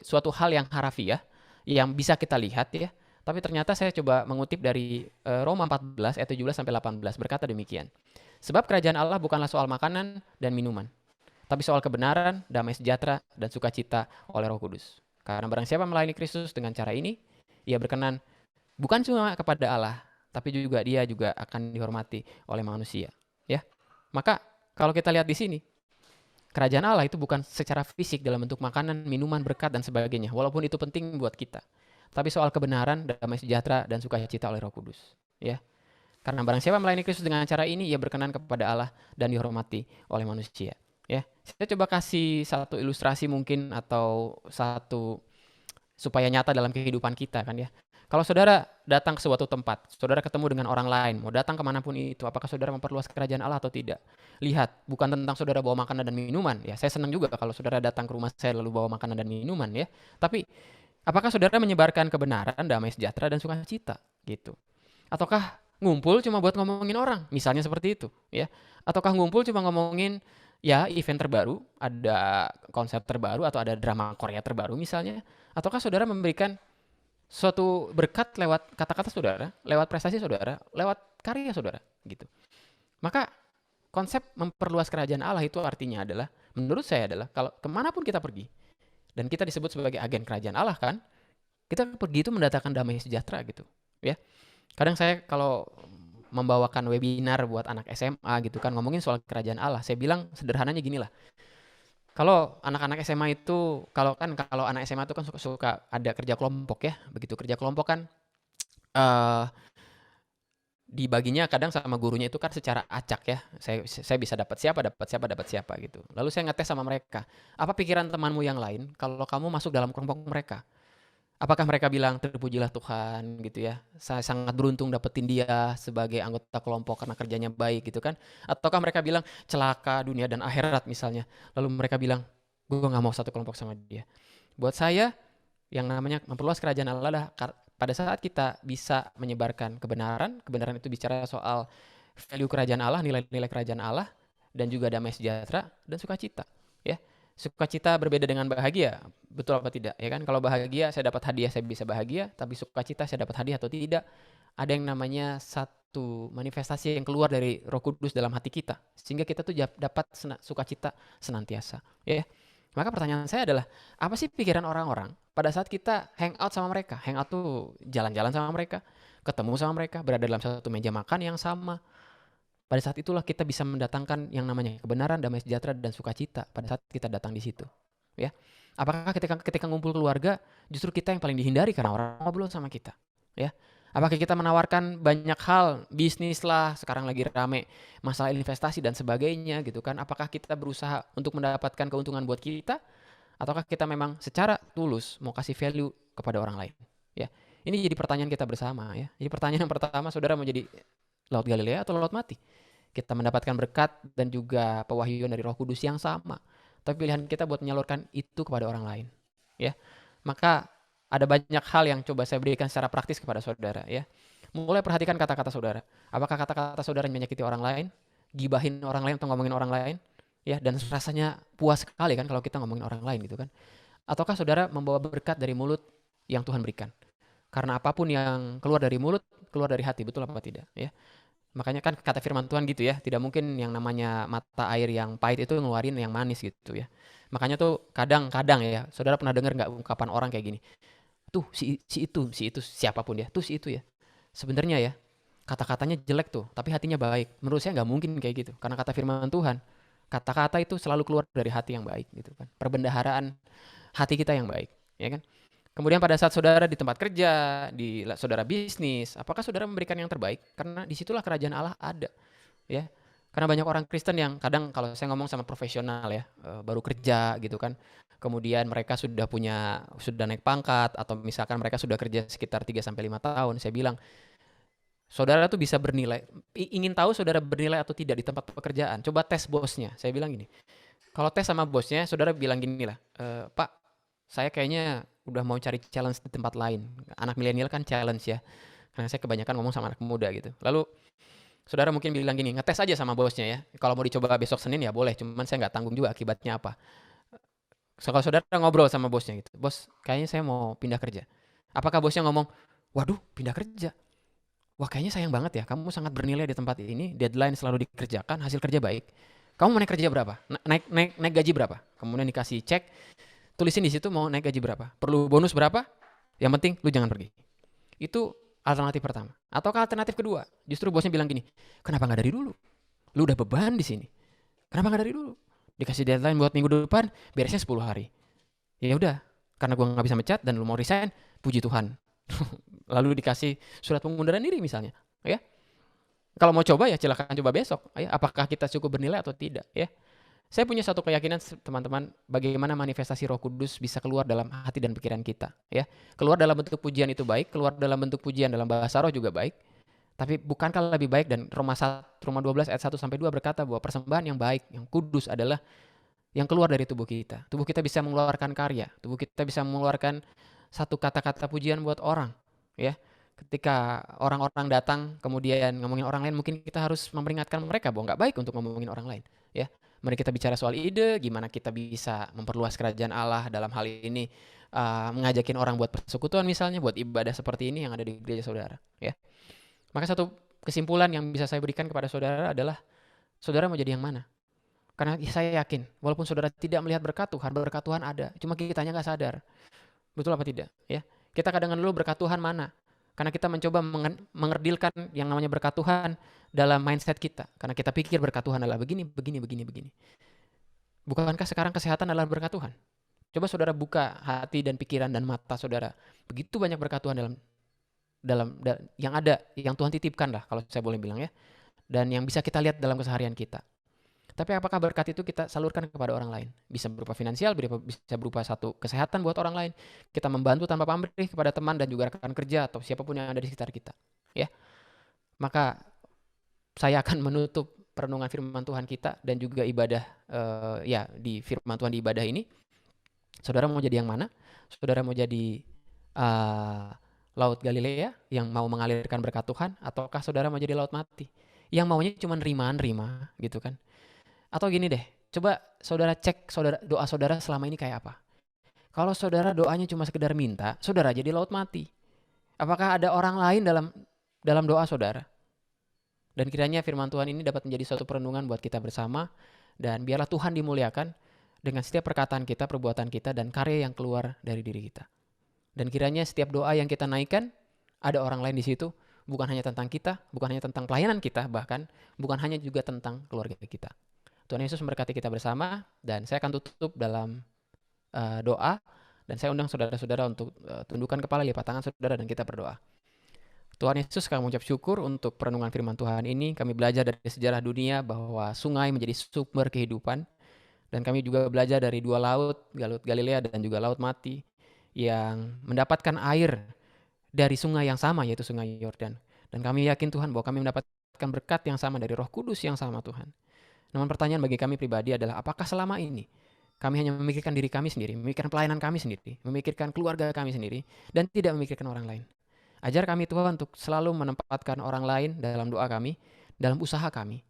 suatu hal yang harafiah, yang bisa kita lihat ya. Tapi ternyata saya coba mengutip dari Roma 14 ayat 17 sampai 18 berkata demikian. Sebab kerajaan Allah bukanlah soal makanan dan minuman, tapi soal kebenaran, damai sejahtera dan sukacita oleh Roh Kudus. Karena barang siapa melayani Kristus dengan cara ini, ia berkenan bukan cuma kepada Allah, tapi juga dia juga akan dihormati oleh manusia, ya. Maka kalau kita lihat di sini, kerajaan Allah itu bukan secara fisik dalam bentuk makanan, minuman, berkat dan sebagainya, walaupun itu penting buat kita. tapi soal kebenaran, damai sejahtera, dan sukacita oleh Roh Kudus. Ya, karena barang siapa melayani Kristus dengan cara ini, ia berkenan kepada Allah dan dihormati oleh manusia. Ya, saya coba kasih satu ilustrasi mungkin atau satu supaya nyata dalam kehidupan kita kan ya. Kalau saudara datang ke suatu tempat, saudara ketemu dengan orang lain, mau datang kemanapun itu, apakah saudara memperluas kerajaan Allah atau tidak? Lihat, bukan tentang saudara bawa makanan dan minuman. Ya, saya senang juga kalau saudara datang ke rumah saya lalu bawa makanan dan minuman ya. Tapi apakah saudara menyebarkan kebenaran, damai sejahtera, dan sukacita gitu? Ataukah ngumpul cuma buat ngomongin orang, misalnya seperti itu ya? Ataukah ngumpul cuma ngomongin ya event terbaru, ada konsep terbaru atau ada drama Korea terbaru misalnya? Ataukah saudara memberikan suatu berkat lewat kata-kata saudara, lewat prestasi saudara, lewat karya saudara gitu? Maka konsep memperluas kerajaan Allah itu artinya adalah, menurut saya adalah, kalau kemanapun kita pergi, dan kita disebut sebagai agen kerajaan Allah kan, kita pergi itu mendatangkan damai sejahtera gitu ya. Kadang saya kalau membawakan webinar buat anak SMA gitu kan, ngomongin soal kerajaan Allah, saya bilang sederhananya gini lah. Kalau anak-anak SMA itu, kalau anak SMA itu kan suka ada kerja kelompok ya. Begitu kerja kelompok kan dibaginya kadang sama gurunya itu kan secara acak ya. Saya bisa dapat siapa gitu. Lalu saya ngetes sama mereka. Apa pikiran temanmu yang lain kalau kamu masuk dalam kelompok mereka? Apakah mereka bilang terpujilah Tuhan gitu ya, saya sangat beruntung dapetin dia sebagai anggota kelompok karena kerjanya baik gitu kan? Ataukah mereka bilang celaka dunia dan akhirat misalnya, lalu mereka bilang gue gak mau satu kelompok sama dia? Buat saya yang namanya memperluas kerajaan Allah adalah pada saat kita bisa menyebarkan kebenaran itu bicara soal value kerajaan Allah, nilai-nilai kerajaan Allah, dan juga damai sejahtera dan sukacita ya. Sukacita berbeda dengan bahagia, betul apa tidak? Ya kan, kalau bahagia saya dapat hadiah saya bisa bahagia, tapi sukacita saya dapat hadiah atau tidak, ada yang namanya satu manifestasi yang keluar dari Roh Kudus dalam hati kita, sehingga kita tuh dapat sukacita senantiasa. Ya, maka pertanyaan saya adalah, apa sih pikiran orang-orang pada saat kita hangout sama mereka? Hangout tuh jalan-jalan sama mereka, ketemu sama mereka, berada dalam satu meja makan yang sama. Pada saat itulah kita bisa mendatangkan yang namanya kebenaran, damai sejahtera, dan sukacita pada saat kita datang di situ. Ya, apakah ketika ngumpul keluarga justru kita yang paling dihindari karena orang ngobrol sama kita? Ya, apakah kita menawarkan banyak hal, bisnis lah, sekarang lagi rame masalah investasi dan sebagainya gitu kan? Apakah kita berusaha untuk mendapatkan keuntungan buat kita, ataukah kita memang secara tulus mau kasih value kepada orang lain? Ya, ini jadi pertanyaan kita bersama ya. Jadi pertanyaan yang pertama, saudara mau jadi Laut Galilea atau Laut Mati? Kita mendapatkan berkat dan juga pewahyuan dari Roh Kudus yang sama, tapi pilihan kita buat menyalurkan itu kepada orang lain ya. Maka ada banyak hal yang coba saya berikan secara praktis kepada saudara ya. Mulai perhatikan kata-kata saudara. Apakah kata-kata saudara menyakiti orang lain, gibahin orang lain atau ngomongin orang lain ya, dan rasanya puas sekali kan kalau kita ngomongin orang lain gitu kan? Ataukah saudara membawa berkat dari mulut yang Tuhan berikan? Karena apapun yang keluar dari mulut, keluar dari hati, betul apa tidak ya? Makanya kan kata firman Tuhan gitu ya, tidak mungkin yang namanya mata air yang pahit itu ngeluarin yang manis gitu ya. Makanya tuh kadang-kadang ya, saudara pernah dengar nggak ungkapan orang kayak gini? Tuh si itu siapapun dia, tuh si itu ya. Sebenarnya ya, kata-katanya jelek tuh, tapi hatinya baik. Menurut saya nggak mungkin kayak gitu, karena kata firman Tuhan, kata-kata itu selalu keluar dari hati yang baik gitu kan. Perbendaharaan hati kita yang baik, ya kan? Kemudian pada saat saudara di tempat kerja, di saudara bisnis, apakah saudara memberikan yang terbaik? Karena disitulah kerajaan Allah ada, ya. Karena banyak orang Kristen yang kadang kalau saya ngomong sama profesional ya, baru kerja gitu kan, kemudian mereka sudah naik pangkat, atau misalkan mereka sudah kerja sekitar 3-5 tahun, saya bilang, saudara tuh bisa bernilai, ingin tahu saudara bernilai atau tidak di tempat pekerjaan, coba tes bosnya. Saya bilang gini, kalau tes sama bosnya, saudara bilang gini lah, Pak, saya kayaknya udah mau cari challenge di tempat lain. Anak milenial kan challenge ya. Karena saya kebanyakan ngomong sama anak muda gitu. Lalu saudara mungkin bilang gini, ngetes aja sama bosnya ya. Kalau mau dicoba besok Senin ya boleh, cuman saya nggak tanggung juga akibatnya apa. Kalau saudara ngobrol sama bosnya gitu, bos kayaknya saya mau pindah kerja. Apakah bosnya ngomong, waduh pindah kerja? Wah kayaknya sayang banget ya, kamu sangat bernilai di tempat ini, deadline selalu dikerjakan, hasil kerja baik. Kamu mau naik kerja berapa? Naik gaji berapa? Kemudian dikasih cek, tulisin di situ mau naik gaji berapa, perlu bonus berapa, yang penting lu jangan pergi. Itu alternatif pertama. Atau alternatif kedua, justru bosnya bilang gini, kenapa nggak dari dulu? Lu udah beban di sini. Kenapa nggak dari dulu? Dikasih deadline buat minggu depan, beresnya 10 hari. Ya udah, karena gua nggak bisa mecat dan lu mau resign, puji Tuhan, Lalu dikasih surat pengunduran diri misalnya, ya. Kalau mau coba ya silakan coba besok, ya. Apakah kita cukup bernilai atau tidak, ya. Saya punya satu keyakinan teman-teman, bagaimana manifestasi Roh Kudus bisa keluar dalam hati dan pikiran kita, ya. Keluar dalam bentuk pujian itu baik, keluar dalam bentuk pujian dalam bahasa roh juga baik. Tapi bukankah lebih baik, dan Roma 12 ayat 1 sampai 2 berkata bahwa persembahan yang baik, yang kudus adalah yang keluar dari tubuh kita. Tubuh kita bisa mengeluarkan karya, tubuh kita bisa mengeluarkan satu kata-kata pujian buat orang, ya. Ketika orang-orang datang kemudian ngomongin orang lain, mungkin kita harus memperingatkan mereka bahwa nggak baik untuk ngomongin orang lain, ya. Mari kita bicara soal ide, gimana kita bisa memperluas kerajaan Allah dalam hal ini, mengajakin orang buat persekutuan misalnya, buat ibadah seperti ini yang ada di gereja saudara, ya. Maka satu kesimpulan yang bisa saya berikan kepada saudara adalah, saudara mau jadi yang mana? Karena saya yakin, walaupun saudara tidak melihat berkat Tuhan ada, cuma kitanya nggak sadar. Betul apa tidak? Ya, kita kadang-kadang dulu berkat Tuhan mana? Karena kita mencoba mengerdilkan yang namanya berkat Tuhan dalam mindset kita. Karena kita pikir berkat Tuhan adalah begini. Bukankah sekarang kesehatan adalah berkat Tuhan? Coba saudara buka hati dan pikiran dan mata saudara. Begitu banyak berkat Tuhan yang ada, yang Tuhan titipkan lah kalau saya boleh bilang, ya. Dan yang bisa kita lihat dalam keseharian kita. Tapi apakah berkat itu kita salurkan kepada orang lain? Bisa berupa finansial, bisa berupa satu kesehatan buat orang lain. Kita membantu tanpa pamrih kepada teman dan juga rekan kerja atau siapapun yang ada di sekitar kita, ya. Maka saya akan menutup perenungan firman Tuhan kita dan juga ibadah di firman Tuhan di ibadah ini. Saudara mau jadi yang mana? Saudara mau jadi laut Galilea yang mau mengalirkan berkat Tuhan, ataukah saudara mau jadi laut mati yang maunya cuma nerima gitu kan? Atau gini deh, coba saudara cek doa saudara selama ini kayak apa. Kalau saudara doanya cuma sekedar minta, saudara jadi laut mati. Apakah ada orang lain dalam doa saudara? Dan kiranya firman Tuhan ini dapat menjadi suatu perenungan buat kita bersama, dan biarlah Tuhan dimuliakan dengan setiap perkataan kita, perbuatan kita, dan karya yang keluar dari diri kita. Dan kiranya setiap doa yang kita naikkan, ada orang lain di situ, bukan hanya tentang kita, bukan hanya tentang pelayanan kita, bahkan bukan hanya juga tentang keluarga kita. Tuhan Yesus memberkati kita bersama, dan saya akan tutup dalam doa, dan saya undang saudara-saudara untuk tundukkan kepala, lipat tangan saudara, dan kita berdoa. Tuhan Yesus, kami mengucap syukur untuk perenungan firman Tuhan ini. Kami belajar dari sejarah dunia bahwa sungai menjadi sumber kehidupan, dan kami juga belajar dari dua laut Galilea dan juga Laut Mati, yang mendapatkan air dari sungai yang sama, yaitu sungai Yordan. Dan kami yakin Tuhan bahwa kami mendapatkan berkat yang sama dari Roh Kudus yang sama Tuhan. Namun pertanyaan bagi kami pribadi adalah, apakah selama ini kami hanya memikirkan diri kami sendiri, memikirkan pelayanan kami sendiri, memikirkan keluarga kami sendiri, dan tidak memikirkan orang lain? Ajar kami Tuhan untuk selalu menempatkan orang lain dalam doa kami, dalam usaha kami.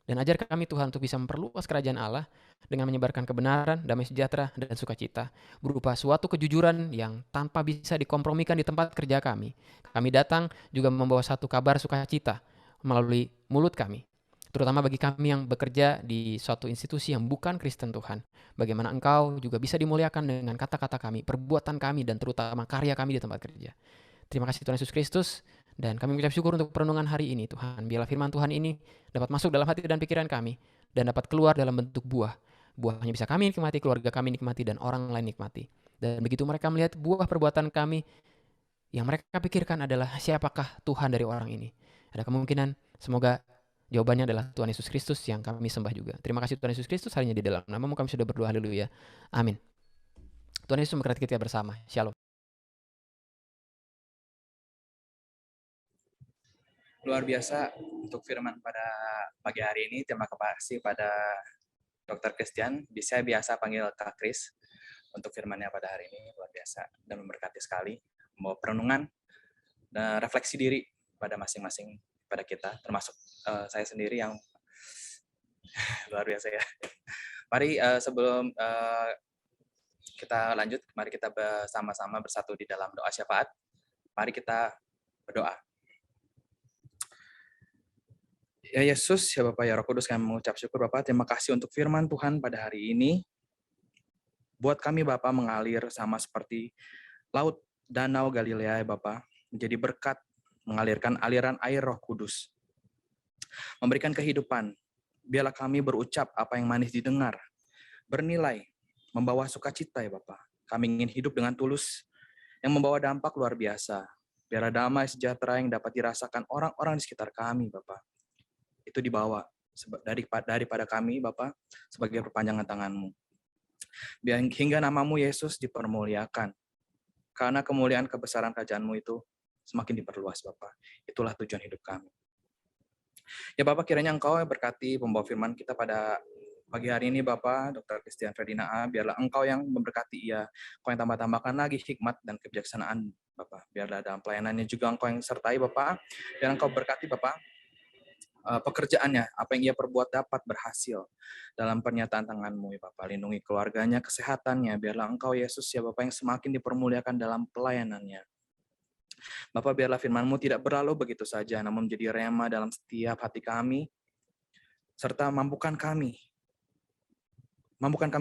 Dan ajar kami Tuhan untuk bisa memperluas kerajaan Allah dengan menyebarkan kebenaran, damai sejahtera, dan sukacita, berupa suatu kejujuran yang tanpa bisa dikompromikan di tempat kerja kami. Kami datang juga membawa satu kabar sukacita melalui mulut kami, terutama bagi kami yang bekerja di suatu institusi yang bukan Kristen Tuhan. Bagaimana Engkau juga bisa dimuliakan dengan kata-kata kami, perbuatan kami, dan terutama karya kami di tempat kerja. Terima kasih Tuhan Yesus Kristus, dan kami mengucap syukur untuk perenungan hari ini Tuhan. Biarlah firman Tuhan ini dapat masuk dalam hati dan pikiran kami, dan dapat keluar dalam bentuk buah. Buahnya bisa kami nikmati, keluarga kami nikmati, dan orang lain nikmati. Dan begitu mereka melihat buah perbuatan kami, yang mereka pikirkan adalah, siapakah Tuhan dari orang ini? Ada kemungkinan, semoga jawabannya adalah Tuhan Yesus Kristus yang kami sembah juga. Terima kasih Tuhan Yesus Kristus, harinya di dalam nama-Mu kami sudah berdoa, haleluya. Amin. Tuhan Yesus memberkati kita bersama. Shalom. Luar biasa untuk firman pada pagi hari ini. Terima kasih pada Dr. Christian. Saya biasa panggil Kak Kris untuk firmannya pada hari ini. Luar biasa dan memberkati sekali. Membawa perenungan dan refleksi diri pada masing-masing pada kita, termasuk saya sendiri yang luar biasa ya. Mari sebelum kita lanjut, mari kita bersama-sama bersatu di dalam doa syafaat. Mari kita berdoa. Ya Yesus, ya Bapak, ya Roh Kudus, kami mengucap syukur Bapak. Terima kasih untuk firman Tuhan pada hari ini. Buat kami Bapak mengalir sama seperti laut danau Galilea ya Bapak. Menjadi berkat, mengalirkan aliran air Roh Kudus. Memberikan kehidupan. Biarlah kami berucap apa yang manis didengar. Bernilai, membawa sukacita ya Bapak. Kami ingin hidup dengan tulus. yang membawa dampak luar biasa. Biarlah damai sejahtera yang dapat dirasakan orang-orang di sekitar kami, Bapak. Itu dibawa daripada kami, Bapak, sebagai perpanjangan tangan-Mu. Biar hingga nama-Mu Yesus dipermuliakan. Karena kemuliaan kebesaran kerajaan-Mu itu semakin diperluas, Bapak. Itulah tujuan hidup kami. Ya Bapak, kiranya Engkau yang berkati pembawa firman kita pada pagi hari ini, Bapak, Dr. Christian Fredina A. Biarlah Engkau yang memberkati ia. Engkau yang tambah-tambahkan lagi hikmat dan kebijaksanaan, Bapak. Biarlah dalam pelayanannya juga Engkau yang sertai, Bapak. Biar Engkau berkati, Bapak, pekerjaannya, apa yang ia perbuat dapat berhasil dalam pernyataan tangan-Mu, ya Bapak. Lindungi keluarganya, kesehatannya. Biarlah Engkau, Yesus, ya Bapak, yang semakin dipermuliakan dalam pelayanannya. Bapak, biarlah firman-Mu tidak berlalu begitu saja, namun menjadi rema dalam setiap hati kami, serta mampukan kami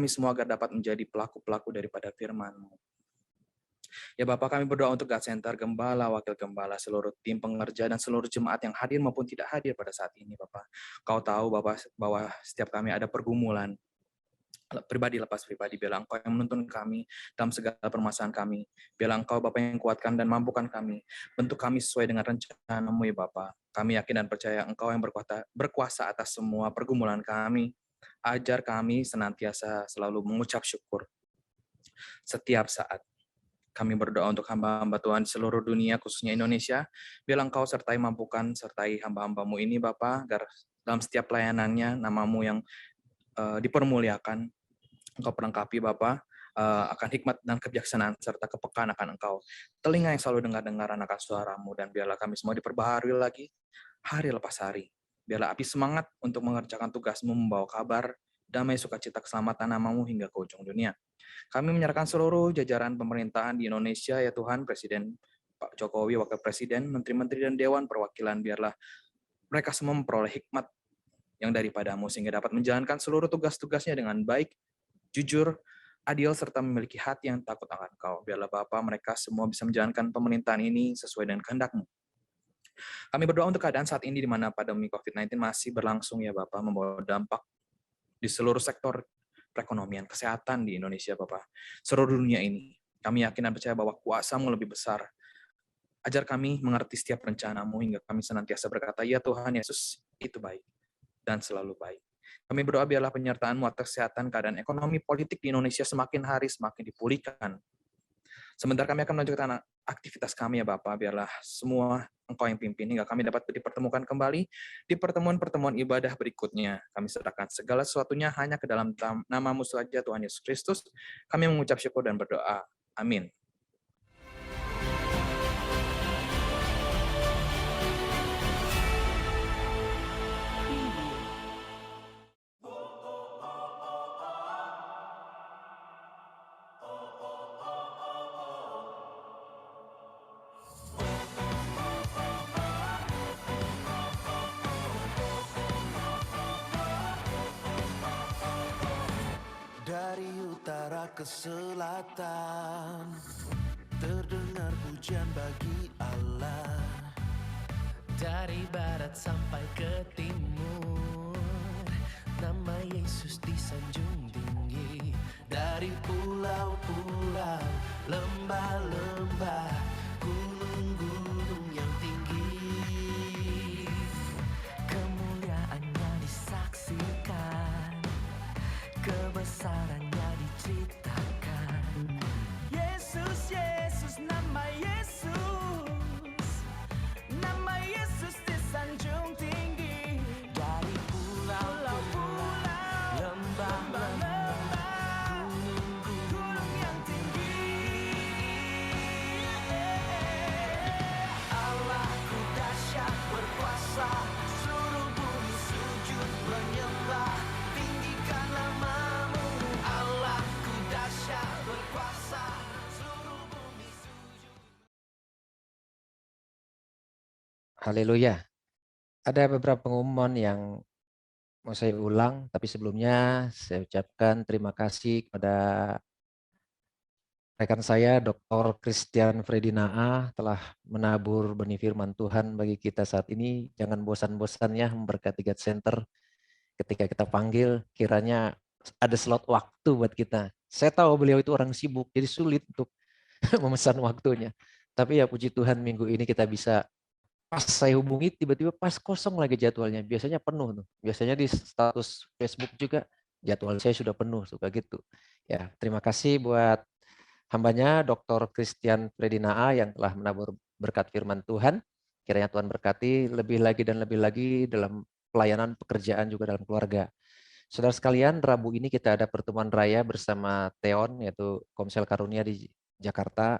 semua agar dapat menjadi pelaku-pelaku daripada firman-Mu. Ya Bapak, kami berdoa untuk God Center, gembala, wakil gembala, seluruh tim pengerja, dan seluruh jemaat yang hadir maupun tidak hadir pada saat ini, Bapak. Kau tahu, Bapak, bahwa setiap kami ada pergumulan, pribadi lepas pribadi. Biarlah Engkau yang menuntun kami dalam segala permasalahan kami. Biarlah Engkau, Bapak, yang kuatkan dan mampukan kami. Bentuk kami sesuai dengan rencana-Mu, ya Bapak. Kami yakin dan percaya Engkau yang berkuasa atas semua pergumulan kami. Ajar kami senantiasa selalu mengucap syukur setiap saat. Kami berdoa untuk hamba-hamba Tuhan di seluruh dunia, khususnya Indonesia. Biarlah Engkau sertai mampukan, sertai hamba-hamba-Mu ini, Bapak, agar dalam setiap pelayanannya, nama-Mu yang dipermuliakan. Engkau perlengkapi, Bapak, akan hikmat dan kebijaksanaan, serta kepekaan akan Engkau. Telinga yang selalu dengar-dengaran akan suara-Mu, dan biarlah kami semua diperbaharui lagi, hari lepas hari. Biarlah api semangat untuk mengerjakan tugas-Mu, membawa kabar, damai, sukacita, keselamatan nama-Mu hingga ke ujung dunia. Kami menyerahkan seluruh jajaran pemerintahan di Indonesia, ya Tuhan, Presiden Pak Jokowi, Wakil Presiden, Menteri-Menteri, dan Dewan Perwakilan, biarlah mereka semua memperoleh hikmat yang daripada-Mu, sehingga dapat menjalankan seluruh tugas-tugasnya dengan baik, jujur, adil, serta memiliki hati yang takut akan Engkau. Biarlah Bapa, mereka semua bisa menjalankan pemerintahan ini sesuai dengan kehendak-Mu. Kami berdoa untuk keadaan saat ini di mana pandemi COVID-19 masih berlangsung, ya Bapak, membawa dampak di seluruh sektor perekonomian, kesehatan di Indonesia, Bapak. Seluruh dunia ini, kami yakin dan percaya bahwa kuasa-Mu lebih besar. Ajar kami mengerti setiap rencana-Mu hingga kami senantiasa berkata, ya Tuhan Yesus, itu baik dan selalu baik. Kami berdoa biarlah penyertaan-Mu atas kesehatan, keadaan ekonomi, politik di Indonesia semakin hari semakin dipulihkan. Sebentar kami akan melanjutkan aktivitas kami, ya Bapak. Biarlah semua Engkau yang pimpin hingga kami dapat dipertemukan kembali di pertemuan-pertemuan ibadah berikutnya. Kami serahkan segala sesuatunya hanya ke dalam nama-Mu saja, Tuhan Yesus Kristus. Kami mengucap syukur dan berdoa. Amin. Dari utara ke selatan, terdengar pujian bagi Allah. Dari barat sampai ke timur, nama Yesus disanjung tinggi. Dari pulau-pulau, lembah-lembah, gunung-gunung yang tinggi, Kemuliaannya disaksikan, kebesarannya diceritakan. Yesus, Yesus, nama Yesus disanjung tinggi. dari pulau-pulau, lembah-lembah, gunung yang tinggi. Allahku dahsyat berkuasa, seluruh bumi sujud menyembah, tinggikan nama-Mu. Allahku dahsyat berkuasa, seluruh bumi sujud. Haleluya. Ada beberapa pengumuman yang mau saya ulang, tapi sebelumnya saya ucapkan terima kasih kepada rekan saya, Dr. Christian Fredina A, telah menabur benih firman Tuhan bagi kita saat ini. Jangan bosan-bosannya memberkati God Center. Ketika kita panggil, kiranya ada slot waktu buat kita. Saya tahu beliau itu orang sibuk, jadi sulit untuk memesan waktunya. Tapi ya puji Tuhan minggu ini kita bisa, pas saya hubungi tiba-tiba pas kosong lagi jadwalnya. Biasanya penuh tuh. Biasanya di status Facebook juga jadwal saya sudah penuh, suka gitu. Ya, terima kasih buat hambanya Dr. Christian Fredina A yang telah menabur berkat firman Tuhan. Kiranya Tuhan berkati lebih lagi dan lebih lagi dalam pelayanan pekerjaan juga dalam keluarga. Saudara sekalian, Rabu ini kita ada pertemuan raya bersama Teon, yaitu Komsel Karunia di Jakarta.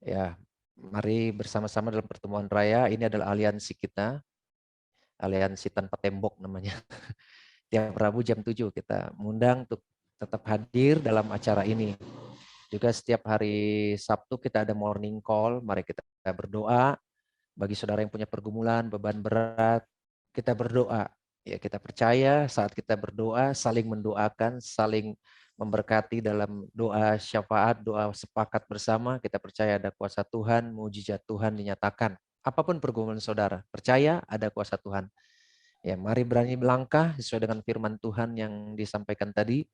Ya, mari bersama-sama dalam pertemuan raya. Ini adalah aliansi kita, aliansi tanpa tembok namanya. Tiap Rabu jam 7 kita mengundang untuk tetap hadir dalam acara ini. Juga setiap hari Sabtu kita ada morning call, mari kita berdoa. Bagi saudara yang punya pergumulan, beban berat, kita berdoa. Ya, kita percaya saat kita berdoa, saling mendoakan, saling memberkati dalam doa syafaat, doa sepakat bersama. Kita percaya ada kuasa Tuhan, mujizat Tuhan dinyatakan. Apapun pergumulan saudara, percaya ada kuasa Tuhan. Ya, mari berani melangkah sesuai dengan firman Tuhan yang disampaikan tadi.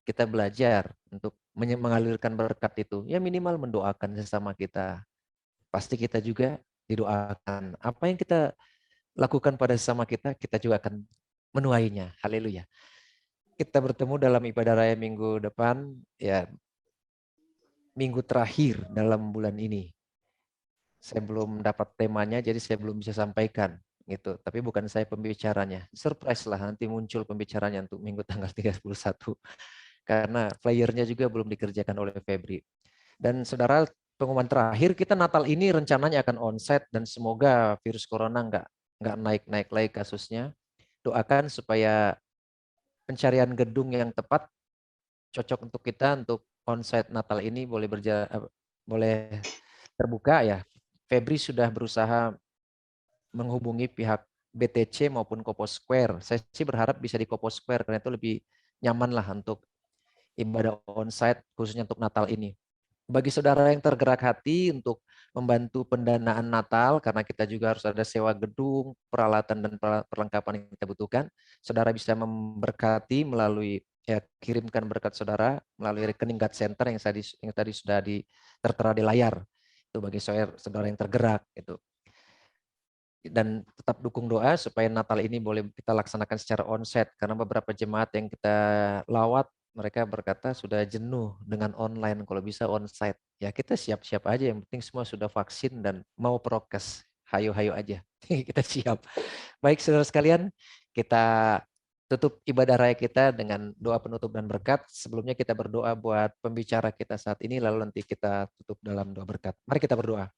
Kita belajar untuk mengalirkan berkat itu. Ya minimal mendoakan sesama kita. Pasti kita juga didoakan. Apa yang kita lakukan pada sesama kita, kita juga akan menuainya. Haleluya. Kita bertemu dalam ibadah raya minggu depan, ya minggu terakhir dalam bulan ini. Saya belum dapat temanya, jadi saya belum bisa sampaikan gitu. Tapi bukan saya pembicaranya. Surprise lah, nanti muncul pembicaranya untuk minggu tanggal 31. Karena flyernya juga belum dikerjakan oleh Febri. Dan saudara, pengumuman terakhir, kita Natal ini rencananya akan onsite dan semoga virus corona nggak naik-naik lagi kasusnya. Doakan supaya pencarian gedung yang tepat cocok untuk kita untuk onsite Natal ini boleh terbuka ya. Febri sudah berusaha menghubungi pihak BTC maupun Kopo Square. Saya sih berharap bisa di Kopo Square karena itu lebih nyaman lah untuk ibadah onsite khususnya untuk Natal ini. Bagi saudara yang tergerak hati untuk membantu pendanaan Natal, karena kita juga harus ada sewa gedung, peralatan dan perlengkapan yang kita butuhkan, saudara bisa memberkati melalui kirimkan berkat saudara melalui rekening God Center yang tadi sudah tertera di layar. Itu bagi saudara yang tergerak itu. Dan tetap dukung doa supaya Natal ini boleh kita laksanakan secara onsite, karena beberapa jemaat yang kita lawat mereka berkata sudah jenuh dengan online, kalau bisa onsite. Ya kita siap-siap aja, yang penting semua sudah vaksin dan mau prokes. Hayo-hayo aja, kita siap. Baik saudara sekalian, kita tutup ibadah raya kita dengan doa penutup dan berkat. Sebelumnya kita berdoa buat pembicara kita saat ini, lalu nanti kita tutup dalam doa berkat. Mari kita berdoa.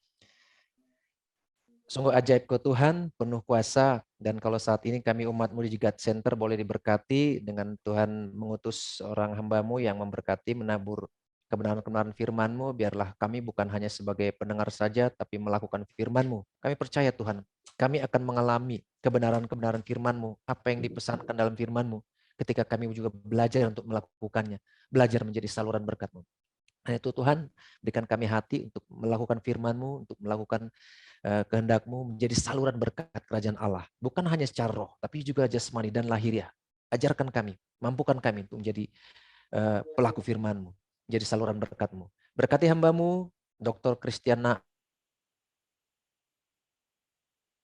Sungguh ajaib Kau Tuhan, penuh kuasa, dan kalau saat ini kami umat-Mu di God Center boleh diberkati dengan Tuhan mengutus orang hamba-Mu yang memberkati, menabur kebenaran-kebenaran firman-Mu, biarlah kami bukan hanya sebagai pendengar saja, tapi melakukan firman-Mu. Kami percaya Tuhan, kami akan mengalami kebenaran-kebenaran firman-Mu, apa yang dipesankan dalam firman-Mu, ketika kami juga belajar untuk melakukannya, belajar menjadi saluran berkat-Mu. Nah itu Tuhan, berikan kami hati untuk melakukan firman-Mu, untuk melakukan kehendak-Mu menjadi saluran berkat kerajaan Allah. Bukan hanya secara roh, tapi juga jasmani dan lahiriah. Ajarkan kami, mampukan kami untuk menjadi pelaku firman-Mu, menjadi saluran berkat-Mu. Berkati hamba-Mu, Dr. Christiana